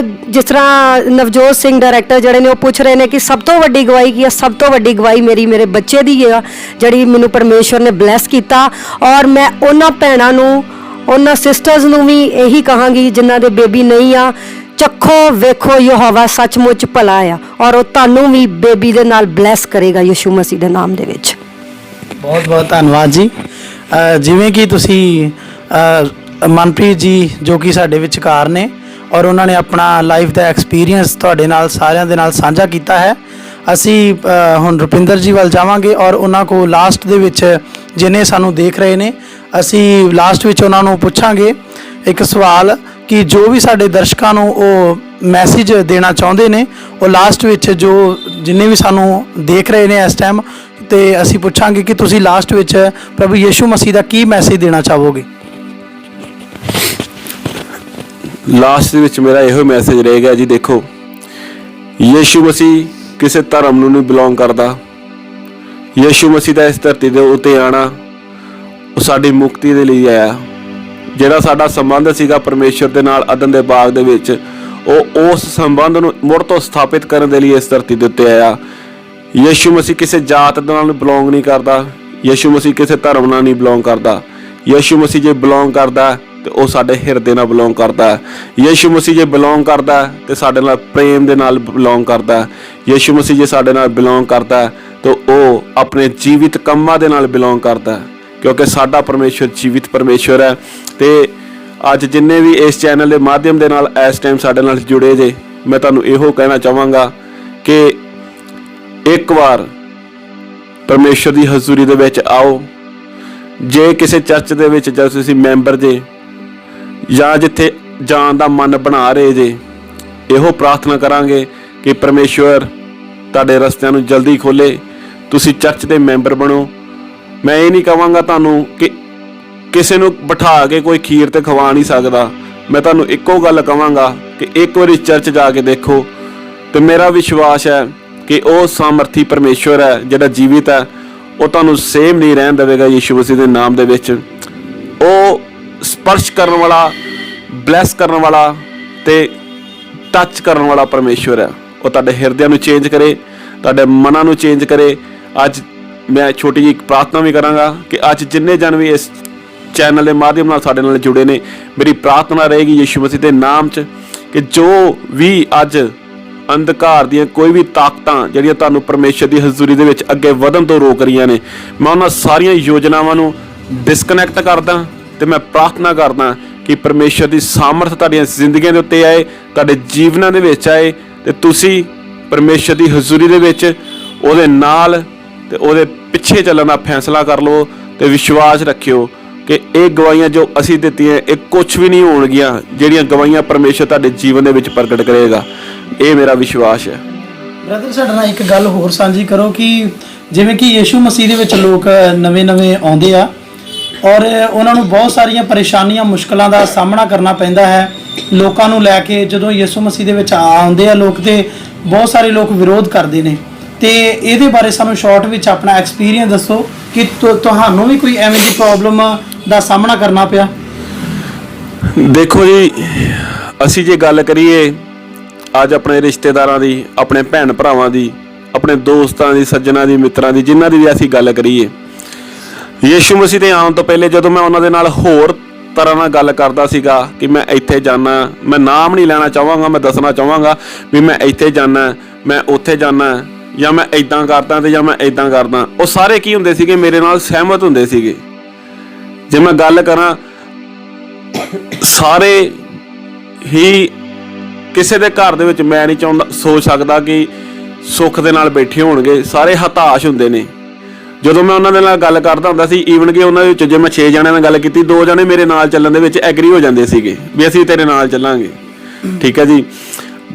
ਜਿਸ ਤਰ੍ਹਾਂ ਨਵਜੋਤ ਸਿੰਘ ਡਾਇਰੈਕਟਰ ਜਿਹੜੇ ਨੇ ਉਹ ਪੁੱਛ ਰਹੇ ਨੇ ਕਿ ਸਭ ਤੋਂ ਵੱਡੀ ਗਵਾਹੀ ਕੀ ਹੈ, ਸਭ ਤੋਂ ਵੱਡੀ ਗਵਾਹੀ ਮੇਰੇ ਬੱਚੇ ਦੀ ਹੈ, ਜਿਹੜੀ ਮੈਨੂੰ ਪਰਮੇਸ਼ਵਰ ਨੇ ਬਲੈਸ ਕੀਤਾ। ਔਰ ਮੈਂ ਉਹਨਾਂ ਭੈਣਾਂ ਨੂੰ, ਉਹਨਾਂ ਸਿਸਟਰਸ ਨੂੰ ਵੀ ਇਹੀ ਕਹਾਂਗੀ ਜਿਨ੍ਹਾਂ ਦੇ ਬੇਬੀ ਨਹੀਂ ਆ, ਚੱਖੋ ਵੇਖੋ ਯਹੋਵਾ ਸੱਚਮੁੱਚ ਭਲਾ ਆ, ਔਰ ਉਹ ਤੁਹਾਨੂੰ ਵੀ ਬੇਬੀ ਦੇ ਨਾਲ ਬਲੈਸ ਕਰੇਗਾ ਯੀਸ਼ੂ ਮਸੀਹ ਦੇ ਨਾਮ ਦੇ ਵਿੱਚ। ਬਹੁਤ ਬਹੁਤ ਧੰਨਵਾਦ ਜੀ। ਜਿਵੇਂ ਕਿ ਤੁਸੀਂ ਮਨਪ੍ਰੀਤ ਜੀ ਜੋ ਕਿ ਸਾਡੇ ਵਿਚਕਾਰ ਨੇ, ਔਰ ਉਹਨਾਂ ਨੇ ਆਪਣਾ ਲਾਈਫ ਦਾ ਐਕਸਪੀਰੀਅੰਸ ਤੁਹਾਡੇ ਨਾਲ ਸਾਰਿਆਂ ਦੇ ਨਾਲ ਸਾਂਝਾ ਕੀਤਾ ਹੈ। ਅਸੀਂ ਹੁਣ ਰੁਪਿੰਦਰ ਜੀ ਵੱਲ ਜਾਵਾਂਗੇ ਔਰ ਉਹਨਾਂ ਕੋਲ ਲਾਸਟ ਦੇ ਵਿੱਚ, ਜਿਨੇ ਸਾਨੂੰ ਦੇਖ ਰਹੇ ਨੇ, ਅਸੀਂ ਲਾਸਟ ਵਿੱਚ ਉਹਨਾਂ ਨੂੰ ਪੁੱਛਾਂਗੇ ਇੱਕ ਸਵਾਲ ਕਿ ਜੋ ਵੀ ਸਾਡੇ ਦਰਸ਼ਕਾਂ ਨੂੰ ਉਹ ਮੈਸੇਜ ਦੇਣਾ ਚਾਹੁੰਦੇ ਨੇ, ਉਹ ਲਾਸਟ ਵਿੱਚ ਜੋ ਜਿੰਨੇ ਵੀ ਸਾਨੂੰ ਦੇਖ ਰਹੇ ਨੇ ਇਸ ਟਾਈਮ, ਤੇ ਅਸੀਂ ਪੁੱਛਾਂਗੇ ਕਿ ਤੁਸੀਂ ਲਾਸਟ ਵਿੱਚ ਪ੍ਰਭੂ ਯੀਸ਼ੂ ਮਸੀਹ ਦਾ ਕੀ ਮੈਸੇਜ ਦੇਣਾ ਚਾਹੋਗੇ। ਲਾਸਟ ਦੇ ਵਿੱਚ ਮੇਰਾ ਇਹੋ ਮੈਸੇਜ ਰਹੇਗਾ ਜੀ, ਦੇਖੋ ਯੀਸ਼ੂ ਮਸੀਹ ਕਿਸੇ ਧਰਮ ਨੂੰ ਨਹੀਂ ਬਿਲੋਂਗ ਕਰਦਾ। ਯੀਸ਼ੂ ਮਸੀਹ ਦਾ ਇਸ ਧਰਤੀ ਦੇ ਉੱਤੇ ਆਣਾ ਉਹ ਸਾਡੀ ਮੁਕਤੀ ਦੇ ਲਈ ਆਇਆ। ਜਿਹੜਾ ਸਾਡਾ ਸੰਬੰਧ ਸੀਗਾ ਪਰਮੇਸ਼ਵਰ ਦੇ ਨਾਲ ਅਦਨ ਦੇ ਬਾਗ ਦੇ ਵਿੱਚ, ਉਹ ਉਸ ਸੰਬੰਧ ਨੂੰ ਮੁੜ ਤੋਂ ਸਥਾਪਿਤ ਕਰਨ ਦੇ ਲਈ ਇਸ ਧਰਤੀ ਦੇ ਉੱਤੇ ਆਇਆ। ਯੀਸ਼ੂ ਮਸੀਹ ਕਿਸੇ ਜਾਤ ਨਾਲ ਬਿਲੋਂਗ ਨਹੀਂ ਕਰਦਾ, ਯੀਸ਼ੂ ਮਸੀਹ ਕਿਸੇ ਧਰਮ ਨਾਲ ਨਹੀਂ ਬਿਲੋਂਗ ਕਰਦਾ। ਯੀਸ਼ੂ ਮਸੀਹ ਜੇ ਬਿਲੋਂਗ ਕਰਦਾ ਤੇ ਉਹ ਸਾਡੇ ਹਿਰਦੇ ਨਾਲ ਬਿਲੋਂਗ ਕਰਦਾ ਹੈ। ਯੀਸ਼ੂ ਮਸੀਹ ਜੇ ਬਿਲੋਂਗ ਕਰਦਾ ਤੇ ਸਾਡੇ ਨਾਲ ਪ੍ਰੇਮ ਦੇ ਨਾਲ ਬਿਲੋਂਗ ਕਰਦਾ ਹੈ। ਯੀਸ਼ੂ ਮਸੀਹ ਜੇ ਸਾਡੇ ਨਾਲ ਬਿਲੋਂਗ ਕਰਦਾ ਤੇ ਉਹ ਆਪਣੇ ਜੀਵਿਤ ਕੰਮਾਂ ਦੇ ਨਾਲ ਬਿਲੋਂਗ ਕਰਦਾ, ਕਿਉਂਕਿ ਸਾਡਾ ਪਰਮੇਸ਼ਵਰ ਜੀਵਿਤ ਪਰਮੇਸ਼ਵਰ ਹੈ। ਤੇ ਅੱਜ ਜਿੰਨੇ ਵੀ ਇਸ ਚੈਨਲ ਦੇ ਮਾਧਿਅਮ ਦੇ ਨਾਲ ਇਸ ਟਾਈਮ ਸਾਡੇ ਨਾਲ ਜੁੜੇ ਜੇ, ਮੈਂ ਤੁਹਾਨੂੰ ਇਹੋ ਕਹਿਣਾ ਚਾਹਾਂਗਾ ਕਿ ਇੱਕ ਵਾਰ ਪਰਮੇਸ਼ਵਰ ਦੀ ਹਜ਼ੂਰੀ ਦੇ ਵਿੱਚ ਆਓ। ਜੇ ਕਿਸੇ ਚਰਚ ਦੇ ਵਿੱਚ ਜਾਂ ਤੁਸੀਂ ਮੈਂਬਰ ਜੇ ਜਾਂ ਜਿੱਥੇ ਜਾਣ ਦਾ ਮਨ ਬਣਾ ਰਹੇ ਜੇ, ਇਹੋ ਪ੍ਰਾਰਥਨਾ ਕਰਾਂਗੇ ਕਿ ਪਰਮੇਸ਼ਵਰ ਤੁਹਾਡੇ ਰਸਤਿਆਂ ਨੂੰ ਜਲਦੀ ਖੋਲੇ, ਤੁਸੀਂ ਚਰਚ ਦੇ ਮੈਂਬਰ ਬਣੋ। ਮੈਂ ਇਹ ਨਹੀਂ ਕਹਾਂਗਾ ਤੁਹਾਨੂੰ ਕਿ ਕਿਸੇ ਨੂੰ ਬਿਠਾ ਕੇ ਕੋਈ ਖੀਰ ਤੇ ਖਵਾ ਨਹੀਂ ਸਕਦਾ। ਮੈਂ ਤੁਹਾਨੂੰ ਇੱਕੋ ਗੱਲ ਕਹਾਂਗਾ ਕਿ ਇੱਕ ਵਾਰੀ ਚਰਚ ਜਾ ਕੇ ਦੇਖੋ, ਤੇ ਮੇਰਾ ਵਿਸ਼ਵਾਸ ਹੈ ਕਿ ਉਹ ਸਾਮਰਥੀ ਪਰਮੇਸ਼ਵਰ ਹੈ ਜਿਹੜਾ ਜੀਵਿਤ ਹੈ, ਉਹ ਤੁਹਾਨੂੰ ਸੇਮ ਨਹੀਂ ਰਹਿਣ ਦੇਵੇਗਾ। ਯੀਸ਼ੂ ਮਸੀਹ ਦੇ ਨਾਮ ਦੇ ਵਿੱਚ ਉਹ ਸਪਰਸ਼ ਕਰਨ ਵਾਲਾ, ਬਲੈਸ ਕਰਨ ਵਾਲਾ ਤੇ ਟੱਚ ਕਰਨ ਵਾਲਾ ਪਰਮੇਸ਼ਵਰ ਹੈ। ਉਹ ਤੁਹਾਡੇ ਹਿਰਦਿਆਂ ਨੂੰ ਚੇਂਜ ਕਰੇ, ਤੁਹਾਡੇ ਮਨਾਂ ਨੂੰ ਚੇਂਜ ਕਰੇ। ਅੱਜ ਮੈਂ ਛੋਟੀ ਜਿਹੀ ਇੱਕ ਪ੍ਰਾਰਥਨਾ ਵੀ ਕਰਾਂਗਾ ਕਿ ਅੱਜ ਜਿੰਨੇ ਜਨ ਵੀ ਇਸ ਚੈਨਲ ਦੇ ਮਾਧਿਅਮ ਨਾਲ ਸਾਡੇ ਨਾਲ ਜੁੜੇ ਨੇ, ਮੇਰੀ ਪ੍ਰਾਰਥਨਾ ਰਹੇਗੀ ਯੀਸ਼ੂ ਮਸੀਹ ਦੇ ਨਾਮ 'ਚ ਕਿ ਜੋ ਵੀ ਅੱਜ ਅੰਧਕਾਰ ਦੀਆਂ ਕੋਈ ਵੀ ਤਾਕਤਾਂ ਜਿਹੜੀਆਂ ਤੁਹਾਨੂੰ ਪਰਮੇਸ਼ਰ ਦੀ ਹਜ਼ੂਰੀ ਦੇ ਵਿੱਚ ਅੱਗੇ ਵਧਣ ਤੋਂ ਰੋਕ ਰਹੀਆਂ ਨੇ, ਮੈਂ ਉਹਨਾਂ ਸਾਰੀਆਂ ਯੋਜਨਾਵਾਂ ਨੂੰ ਡਿਸਕਨੈਕਟ ਕਰਦਾ ਤੇ ਮੈਂ ਪ੍ਰਾਰਥਨਾ ਕਰਦਾ ਕਿ ਪਰਮੇਸ਼ਰ ਦੀ ਸਾਮਰਥ ਤੁਹਾਡੀਆਂ ਜ਼ਿੰਦਗੀਆਂ ਦੇ ਉੱਤੇ ਆਏ, ਤੁਹਾਡੇ ਜੀਵਨਾਂ ਦੇ ਵਿੱਚ ਆਏ ਤੇ ਤੁਸੀਂ ਪਰਮੇਸ਼ਰ ਦੀ ਹਜ਼ੂਰੀ ਦੇ ਵਿੱਚ ਉਹਦੇ ਨਾਲ ਤੇ ਉਹਦੇ ਪਿੱਛੇ ਚੱਲਣ ਦਾ ਫੈਸਲਾ ਕਰ ਲਓ ਤੇ ਵਿਸ਼ਵਾਸ ਰੱਖਿਓ ਕਿ ਇਹ ਗਵਾਹੀਆਂ ਜੋ ਅਸੀਂ ਦਿੱਤੀਆਂ ਇਹ ਕੁਝ ਵੀ ਨਹੀਂ ਹੋਣਗੀਆਂ ਜਿਹੜੀਆਂ ਗਵਾਹੀਆਂ ਪਰਮੇਸ਼ਰ ਤੁਹਾਡੇ ਜੀਵਨ ਦੇ ਵਿੱਚ ਪ੍ਰਗਟ ਕਰੇਗਾ। ਇਹ ਮੇਰਾ ਵਿਸ਼ਵਾਸ ਹੈ। ਬ੍ਰਦਰ ਸਾਡੇ ਨਾਲ ਇੱਕ ਗੱਲ ਹੋਰ ਸਾਂਝੀ ਕਰੋ ਕਿ ਜਿਵੇਂ ਕਿ ਯੀਸ਼ੂ ਮਸੀਹ ਦੇ ਵਿੱਚ ਲੋਕ ਨਵੇਂ ਆਉਂਦੇ ਆ ਔਰ ਉਹਨਾਂ ਨੂੰ ਬਹੁਤ ਸਾਰੀਆਂ ਪਰੇਸ਼ਾਨੀਆਂ ਮੁਸ਼ਕਲਾਂ ਦਾ ਸਾਹਮਣਾ ਕਰਨਾ ਪੈਂਦਾ ਹੈ ਲੋਕਾਂ ਨੂੰ ਲੈ ਕੇ। ਜਦੋਂ ਯੀਸ਼ੂ ਮਸੀਹ ਦੇ ਵਿੱਚ ਆਉਂਦੇ ਆ ਲੋਕ ਤੇ ਬਹੁਤ ਸਾਰੇ ਲੋਕ ਵਿਰੋਧ ਕਰਦੇ ਨੇ, ਤੇ ਇਹਦੇ ਬਾਰੇ ਸਾਨੂੰ ਸ਼ਾਰਟ ਵਿੱਚ ਆਪਣਾ ਐਕਸਪੀਰੀਅੰਸ ਦੱਸੋ ਕਿ ਤੁਹਾਨੂੰ ਵੀ ਕੋਈ ਐਵੇਂ ਦੀ ਪ੍ਰੋਬਲਮ ਦਾ ਸਾਹਮਣਾ ਕਰਨਾ ਪਿਆ? ਦੇਖੋ ਜੀ, ਅਸੀਂ ਜੇ ਗੱਲ ਕਰੀਏ ਅੱਜ ਆਪਣੇ ਰਿਸ਼ਤੇਦਾਰਾਂ ਦੀ, ਆਪਣੇ ਭੈਣ ਭਰਾਵਾਂ ਦੀ, ਆਪਣੇ ਦੋਸਤਾਂ ਦੀ, ਸੱਜਣਾ ਦੀ, ਮਿੱਤਰਾਂ ਦੀ, ਜਿਨ੍ਹਾਂ ਦੀ ਵੀ ਅਸੀਂ ਗੱਲ ਕਰੀਏ, ਯੀਸ਼ੂ ਮਸੀਹ ਦੇ ਆਉਣ ਤੋਂ ਪਹਿਲੇ ਜਦੋਂ ਮੈਂ ਉਹਨਾਂ ਦੇ ਨਾਲ ਹੋਰ ਤਰ੍ਹਾਂ ਨਾਲ ਗੱਲ ਕਰਦਾ ਸੀਗਾ ਕਿ ਮੈਂ ਇੱਥੇ ਜਾਣਾ, ਮੈਂ ਨਾਮ ਨਹੀਂ ਲੈਣਾ ਚਾਹਾਂਗਾ, ਮੈਂ ਦੱਸਣਾ ਚਾਹਾਂਗਾ ਵੀ ਮੈਂ ਇੱਥੇ ਜਾਣਾ, ਮੈਂ ਉੱਥੇ ਜਾਣਾ, ਜਾਂ ਮੈਂ ਇੱਦਾਂ ਕਰਦਾ ਤੇ ਜਾਂ ਮੈਂ ਇੱਦਾਂ ਕਰਦਾ, ਉਹ ਸਾਰੇ ਕੀ ਹੁੰਦੇ ਸੀਗੇ, ਮੇਰੇ ਨਾਲ ਸਹਿਮਤ ਹੁੰਦੇ ਸੀਗੇ। ਜੇ ਮੈਂ ਗੱਲ ਕਰਾਂ, ਸਾਰੇ ਹੀ ਕਿਸੇ ਦੇ ਘਰ ਦੇ ਵਿੱਚ ਮੈਂ ਨਹੀਂ ਸੋਚ ਸਕਦਾ ਕਿ ਸੁੱਖ ਦੇ ਨਾਲ ਬੈਠੇ ਹੋਣਗੇ, ਸਾਰੇ ਹਤਾਸ਼ ਹੁੰਦੇ ਨੇ। ਜਦੋਂ ਮੈਂ ਉਹਨਾਂ ਦੇ ਨਾਲ ਗੱਲ ਕਰਦਾ ਹੁੰਦਾ ਸੀ, ਈਵਨ ਕਿ ਉਹਨਾਂ ਦੇ ਵਿੱਚ ਜੇ ਮੈਂ 6 ਜਣਿਆਂ ਨਾਲ ਗੱਲ ਕੀਤੀ, 2 ਜਣੇ ਮੇਰੇ ਨਾਲ ਚੱਲਣ ਦੇ ਵਿੱਚ ਐਗਰੀ ਹੋ ਜਾਂਦੇ ਸੀਗੇ ਵੀ ਅਸੀਂ ਤੇਰੇ ਨਾਲ ਚੱਲਾਂਗੇ, ਠੀਕ ਹੈ ਜੀ।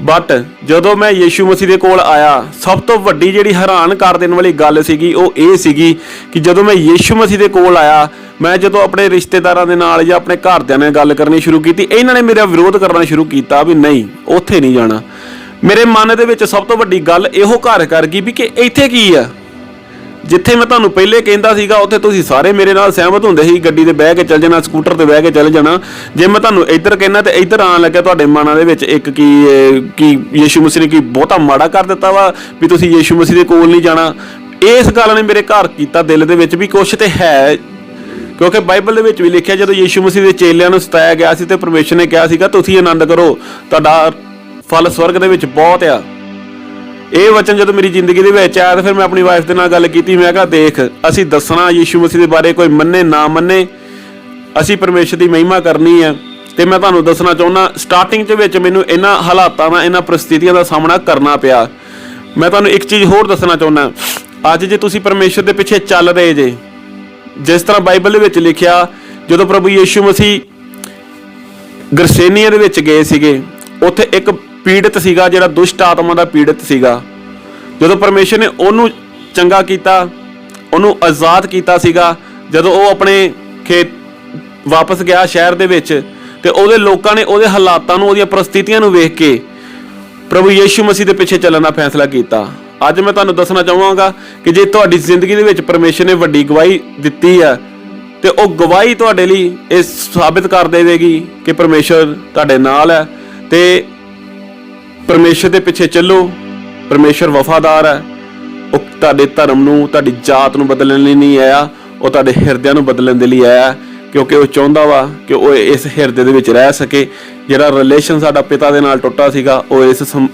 ਬਟ ਜਦੋਂ ਮੈਂ ਯੀਸ਼ੂ ਮਸੀਹ ਦੇ ਕੋਲ ਆਇਆ, ਸਭ ਤੋਂ ਵੱਡੀ ਜਿਹੜੀ ਹੈਰਾਨ ਕਰ ਦੇਣ ਵਾਲੀ ਗੱਲ ਸੀਗੀ ਉਹ ਇਹ ਸੀਗੀ ਕਿ ਜਦੋਂ ਮੈਂ ਯੀਸ਼ੂ ਮਸੀਹ ਦੇ ਕੋਲ ਆਇਆ, ਮੈਂ ਜਦੋਂ ਆਪਣੇ ਰਿਸ਼ਤੇਦਾਰਾਂ ਦੇ ਨਾਲ ਜਾਂ ਆਪਣੇ ਘਰਦਿਆਂ ਨਾਲ ਗੱਲ ਕਰਨੀ ਸ਼ੁਰੂ ਕੀਤੀ, ਇਹਨਾਂ ਨੇ ਮੇਰਾ ਵਿਰੋਧ ਕਰਨਾ ਸ਼ੁਰੂ ਕੀਤਾ ਵੀ ਨਹੀਂ ਉੱਥੇ ਨਹੀਂ ਜਾਣਾ। ਮੇਰੇ ਮਨ ਦੇ ਵਿੱਚ ਸਭ ਤੋਂ ਵੱਡੀ ਗੱਲ ਇਹੋ ਘਰ ਕਰ ਗਈ ਵੀ ਕਿ ਇੱਥੇ ਕੀ ਆ, ਜਿੱਥੇ ਮੈਂ ਤੁਹਾਨੂੰ ਪਹਿਲੇ ਕਹਿੰਦਾ ਸੀਗਾ ਉੱਥੇ ਤੁਸੀਂ ਸਾਰੇ ਮੇਰੇ ਨਾਲ ਸਹਿਮਤ ਹੁੰਦੇ ਸੀ, ਗੱਡੀ ਤੇ ਬਹਿ ਕੇ ਚੱਲ ਜਾਣਾ, ਸਕੂਟਰ ਤੇ ਬਹਿ ਕੇ ਚੱਲ ਜਾਣਾ। ਜੇ ਮੈਂ ਤੁਹਾਨੂੰ ਇੱਧਰ ਕਹਿੰਦਾ ਤੇ ਇੱਧਰ ਆਉਣ ਲੱਗਿਆ ਤੁਹਾਡੇ ਮਨਾਂ ਦੇ ਵਿੱਚ ਇੱਕ ਕੀ ਯੀਸ਼ੂ ਮਸੀਹ ਨੇ ਕੀ ਬਹੁਤਾ ਮਾੜਾ ਕਰ ਦਿੱਤਾ ਵਾ ਵੀ ਤੁਸੀਂ ਯੀਸ਼ੂ ਮਸੀਹ ਦੇ ਕੋਲ ਨਹੀਂ ਜਾਣਾ। ਇਸ ਗੱਲ ਨੇ ਮੇਰੇ ਘਰ ਕੀਤਾ ਦਿਲ ਦੇ ਵਿੱਚ ਵੀ ਕੁਛ ਤੇ ਹੈ, ਕਿਉਂਕਿ ਬਾਈਬਲ ਦੇ ਵਿੱਚ ਵੀ ਲਿਖਿਆ ਜਦੋਂ ਯੀਸ਼ੂ ਮਸੀਹ ਦੇ ਚੇਲਿਆਂ ਨੂੰ ਸਤਾਇਆ ਗਿਆ ਸੀ ਤੇ ਪਰਮੇਸ਼ਰ ਨੇ ਕਿਹਾ ਸੀਗਾ ਤੁਸੀਂ ਆਨੰਦ ਕਰੋ, ਤੁਹਾਡਾ ਫਲ ਸਵਰਗ ਦੇ ਵਿੱਚ ਬਹੁਤ ਆ। ਇਹ ਵਚਨ ਜਦੋਂ ਮੇਰੀ ਜ਼ਿੰਦਗੀ ਦੇ ਵਿੱਚ ਆਇਆ ਤਾਂ ਫਿਰ ਮੈਂ ਆਪਣੀ ਵਾਈਫ ਦੇ ਨਾਲ ਗੱਲ ਕੀਤੀ, ਮੈਂ ਕਿਹਾ ਦੇਖ ਅਸੀਂ ਦੱਸਣਾ ਯੀਸ਼ੂ ਮਸੀਹ ਦੇ ਬਾਰੇ, ਕੋਈ ਮੰਨੇ ਨਾ ਮੰਨੇ ਅਸੀਂ ਪਰਮੇਸ਼ਰ ਦੀ ਮਹਿਮਾ ਕਰਨੀ ਹੈ। ਤੇ ਮੈਂ ਤੁਹਾਨੂੰ ਦੱਸਣਾ ਚਾਹੁੰਦਾ ਸਟਾਰਟਿੰਗ ਦੇ ਵਿੱਚ ਮੈਨੂੰ ਇਹਨਾਂ ਹਾਲਾਤਾਂ ਦਾ, ਇਹਨਾਂ ਪਰਿਸਥਿਤੀਆਂ ਦਾ ਸਾਹਮਣਾ ਕਰਨਾ ਪਿਆ। ਮੈਂ ਤੁਹਾਨੂੰ ਇੱਕ ਚੀਜ਼ ਹੋਰ ਦੱਸਣਾ ਚਾਹੁੰਦਾ, ਅੱਜ ਜੇ ਤੁਸੀਂ ਪਰਮੇਸ਼ਰ ਦੇ ਪਿੱਛੇ ਚੱਲ ਰਹੇ ਜੇ, ਜਿਸ ਤਰ੍ਹਾਂ ਬਾਈਬਲ ਦੇ ਵਿੱਚ ਲਿਖਿਆ ਜਦੋਂ ਪ੍ਰਭੂ ਯੀਸ਼ੂ ਮਸੀਹ ਗਰਸੇਨੀਆਂ ਦੇ ਵਿੱਚ ਗਏ ਸੀਗੇ, ਉੱਥੇ ਇੱਕ ਪੀੜਤ ਸੀਗਾ ਜਿਹੜਾ ਦੁਸ਼ਟ ਆਤਮਾ ਦਾ ਪੀੜਤ ਸੀਗਾ। ਜਦੋਂ ਪਰਮੇਸ਼ਰ ਨੇ ਉਹਨੂੰ ਚੰਗਾ ਕੀਤਾ, ਉਹਨੂੰ ਆਜ਼ਾਦ ਕੀਤਾ ਸੀਗਾ, ਜਦੋਂ ਉਹ ਆਪਣੇ ਖੇਤ ਵਾਪਸ ਗਿਆ ਸ਼ਹਿਰ ਦੇ ਵਿੱਚ ਤੇ ਉਹਦੇ ਲੋਕਾਂ ਨੇ ਉਹਦੇ ਹਾਲਾਤਾਂ ਨੂੰ, ਉਹਦੀਆਂ ਪਰਿਸਥਿਤੀਆਂ ਨੂੰ ਵੇਖ ਕੇ ਪ੍ਰਭੂ ਯੀਸ਼ੂ ਮਸੀਹ ਦੇ ਪਿੱਛੇ ਚੱਲਣ ਦਾ ਫੈਸਲਾ ਕੀਤਾ। ਅੱਜ ਮੈਂ ਤੁਹਾਨੂੰ ਦੱਸਣਾ ਚਾਹਾਂਗਾ ਕਿ ਜੇ ਤੁਹਾਡੀ ਜ਼ਿੰਦਗੀ ਦੇ ਵਿੱਚ ਪਰਮੇਸ਼ਰ ਨੇ ਵੱਡੀ ਗਵਾਹੀ ਦਿੱਤੀ ਹੈ ਤੇ ਉਹ ਗਵਾਹੀ ਤੁਹਾਡੇ ਲਈ ਇਹ ਸਾਬਿਤ ਕਰ ਦੇਵੇਗੀ ਕਿ ਪਰਮੇਸ਼ਰ ਤੁਹਾਡੇ ਨਾਲ ਹੈ ਤੇ ਪਰਮੇਸ਼ਰ ਦੇ ਪਿੱਛੇ ਚੱਲੋ। ਪਰਮੇਸ਼ਰ ਵਫਾਦਾਰ ਹੈ, ਉਹ ਤੁਹਾਡੇ ਧਰਮ ਨੂੰ, ਤੁਹਾਡੀ ਜਾਤ ਨੂੰ ਬਦਲਣ ਲਈ ਨਹੀਂ ਆਇਆ, ਉਹ ਤੁਹਾਡੇ ਹਿਰਦਿਆਂ ਨੂੰ ਬਦਲਣ ਦੇ ਲਈ ਆਇਆ, ਕਿਉਂਕਿ ਉਹ ਚਾਹੁੰਦਾ ਵਾ ਕਿ ਉਹ ਇਸ ਹਿਰਦੇ ਦੇ ਵਿੱਚ ਰਹਿ ਸਕੇ। ਜਿਹੜਾ ਰਿਲੇਸ਼ਨ ਸਾਡਾ ਪਿਤਾ ਦੇ ਨਾਲ ਟੁੱਟਾ ਸੀਗਾ, ਉਹ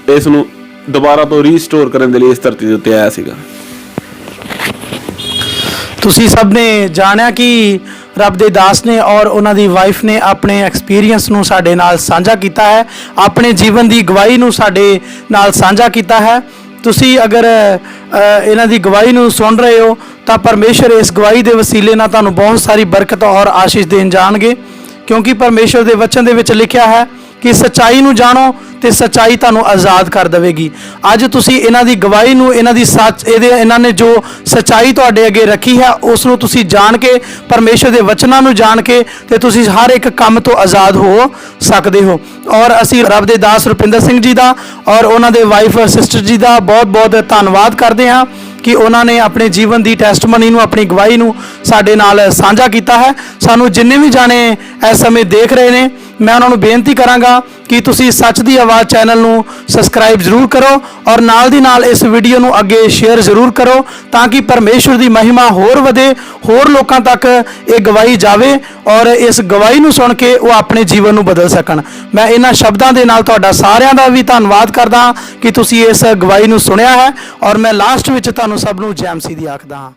ਇਸ ਨੂੰ ਦੁਬਾਰਾ ਤੋਂ ਰੀਸਟੋਰ ਕਰਨ ਦੇ ਲਈ ਇਸ ਧਰਤੀ ਦੇ ਉੱਤੇ ਆਇਆ ਸੀਗਾ। ਤੁਸੀਂ ਸਭ ਨੇ ਜਾਣਿਆ ਕਿ ਰੱਬ ਦੇ ਦਾਸ ਨੇ ਔਰ ਉਹਨਾਂ ਦੀ ਵਾਈਫ ਨੇ ਆਪਣੇ ਐਕਸਪੀਰੀਅੰਸ ਨੂੰ ਸਾਡੇ ਨਾਲ ਸਾਂਝਾ ਕੀਤਾ ਹੈ, ਆਪਣੇ ਜੀਵਨ ਦੀ ਗਵਾਹੀ ਨੂੰ ਸਾਡੇ ਨਾਲ ਸਾਂਝਾ ਕੀਤਾ ਹੈ। ਤੁਸੀਂ ਅਗਰ ਇਹਨਾਂ ਦੀ ਗਵਾਹੀ ਨੂੰ ਸੁਣ ਰਹੇ ਹੋ ਤਾਂ ਪਰਮੇਸ਼ਰ ਇਸ ਗਵਾਹੀ ਦੇ ਵਸੀਲੇ ਨਾਲ ਤੁਹਾਨੂੰ ਬਹੁਤ ਸਾਰੀ ਬਰਕਤ ਔਰ ਆਸ਼ੀਸ਼ ਦੇਣ ਜਾਣਗੇ, ਕਿਉਂਕਿ ਪਰਮੇਸ਼ਰ ਦੇ ਵਚਨ ਦੇ ਵਿੱਚ ਲਿਖਿਆ ਹੈ ਕਿ ਸੱਚਾਈ ਨੂੰ ਜਾਣੋ ਤੇ ਸੱਚਾਈ ਤੁਹਾਨੂੰ ਆਜ਼ਾਦ ਕਰ ਦੇਵੇਗੀ। ਅੱਜ ਤੁਸੀਂ ਇਹਨਾਂ ਦੀ ਗਵਾਹੀ ਨੂੰ, ਇਹਨਾਂ ਦੀ ਇਹਨਾਂ ਨੇ ਜੋ ਸੱਚਾਈ ਤੁਹਾਡੇ ਅੱਗੇ ਰੱਖੀ ਹੈ ਉਸ ਨੂੰ ਤੁਸੀਂ ਜਾਣ ਕੇ, ਪਰਮੇਸ਼ਰ ਦੇ ਵਚਨਾਂ ਨੂੰ ਜਾਣ ਕੇ ਤੇ ਤੁਸੀਂ ਹਰ ਇੱਕ ਕੰਮ ਤੋਂ ਆਜ਼ਾਦ ਹੋ ਸਕਦੇ ਹੋ। ਔਰ ਅਸੀਂ ਰੱਬ ਦੇ ਦਾਸ ਰੁਪਿੰਦਰ ਸਿੰਘ ਜੀ ਦਾ ਔਰ ਉਹਨਾਂ ਦੇ ਵਾਈਫ ਸਿਸਟਰ ਜੀ ਦਾ ਬਹੁਤ ਬਹੁਤ ਧੰਨਵਾਦ ਕਰਦੇ ਹਾਂ ਕਿ ਉਹਨਾਂ ਨੇ ਆਪਣੇ ਜੀਵਨ ਦੀ ਟੈਸਟਮਨੀ ਨੂੰ, ਆਪਣੀ ਗਵਾਹੀ ਨੂੰ ਸਾਡੇ ਨਾਲ ਸਾਂਝਾ ਕੀਤਾ ਹੈ। ਸਾਨੂੰ ਜਿੰਨੇ ਵੀ ਜਾਣੇ ਇਸ ਸਮੇਂ ਦੇਖ ਰਹੇ ਨੇ, ਮੈਂ ਉਹਨਾਂ ਨੂੰ ਬੇਨਤੀ ਕਰਾਂਗਾ ਕਿ ਤੁਸੀਂ ਸੱਚ ਦੀ ਆਵਾਜ਼ ਚੈਨਲ ਨੂੰ ਸਬਸਕ੍ਰਾਈਬ ਜ਼ਰੂਰ ਕਰੋ ਔਰ ਨਾਲ ਦੀ ਨਾਲ ਇਸ ਵੀਡੀਓ ਨੂੰ ਅੱਗੇ ਸ਼ੇਅਰ ਜ਼ਰੂਰ ਕਰੋ, ਤਾਂ ਕਿ ਪਰਮੇਸ਼ਵਰ ਦੀ ਮਹਿਮਾ ਹੋਰ ਵਧੇ, ਹੋਰ ਲੋਕਾਂ ਤੱਕ ਇਹ ਗਵਾਹੀ ਜਾਵੇ ਔਰ ਇਸ ਗਵਾਹੀ ਨੂੰ ਸੁਣ ਕੇ ਉਹ ਆਪਣੇ ਜੀਵਨ ਨੂੰ ਬਦਲ ਸਕਣ। ਮੈਂ ਇਹਨਾਂ ਸ਼ਬਦਾਂ ਦੇ ਨਾਲ ਤੁਹਾਡਾ ਸਾਰਿਆਂ ਦਾ ਵੀ ਧੰਨਵਾਦ ਕਰਦਾ ਹਾਂ ਕਿ ਤੁਸੀਂ ਇਸ ਗਵਾਹੀ ਨੂੰ ਸੁਣਿਆ ਹੈ ਔਰ ਮੈਂ ਲਾਸਟ ਵਿੱਚ ਤੁਹਾਨੂੰ ਸਭ ਨੂੰ ਜੈ ਮਸੀਹ ਦੀ ਆਖਦਾ ਹਾਂ।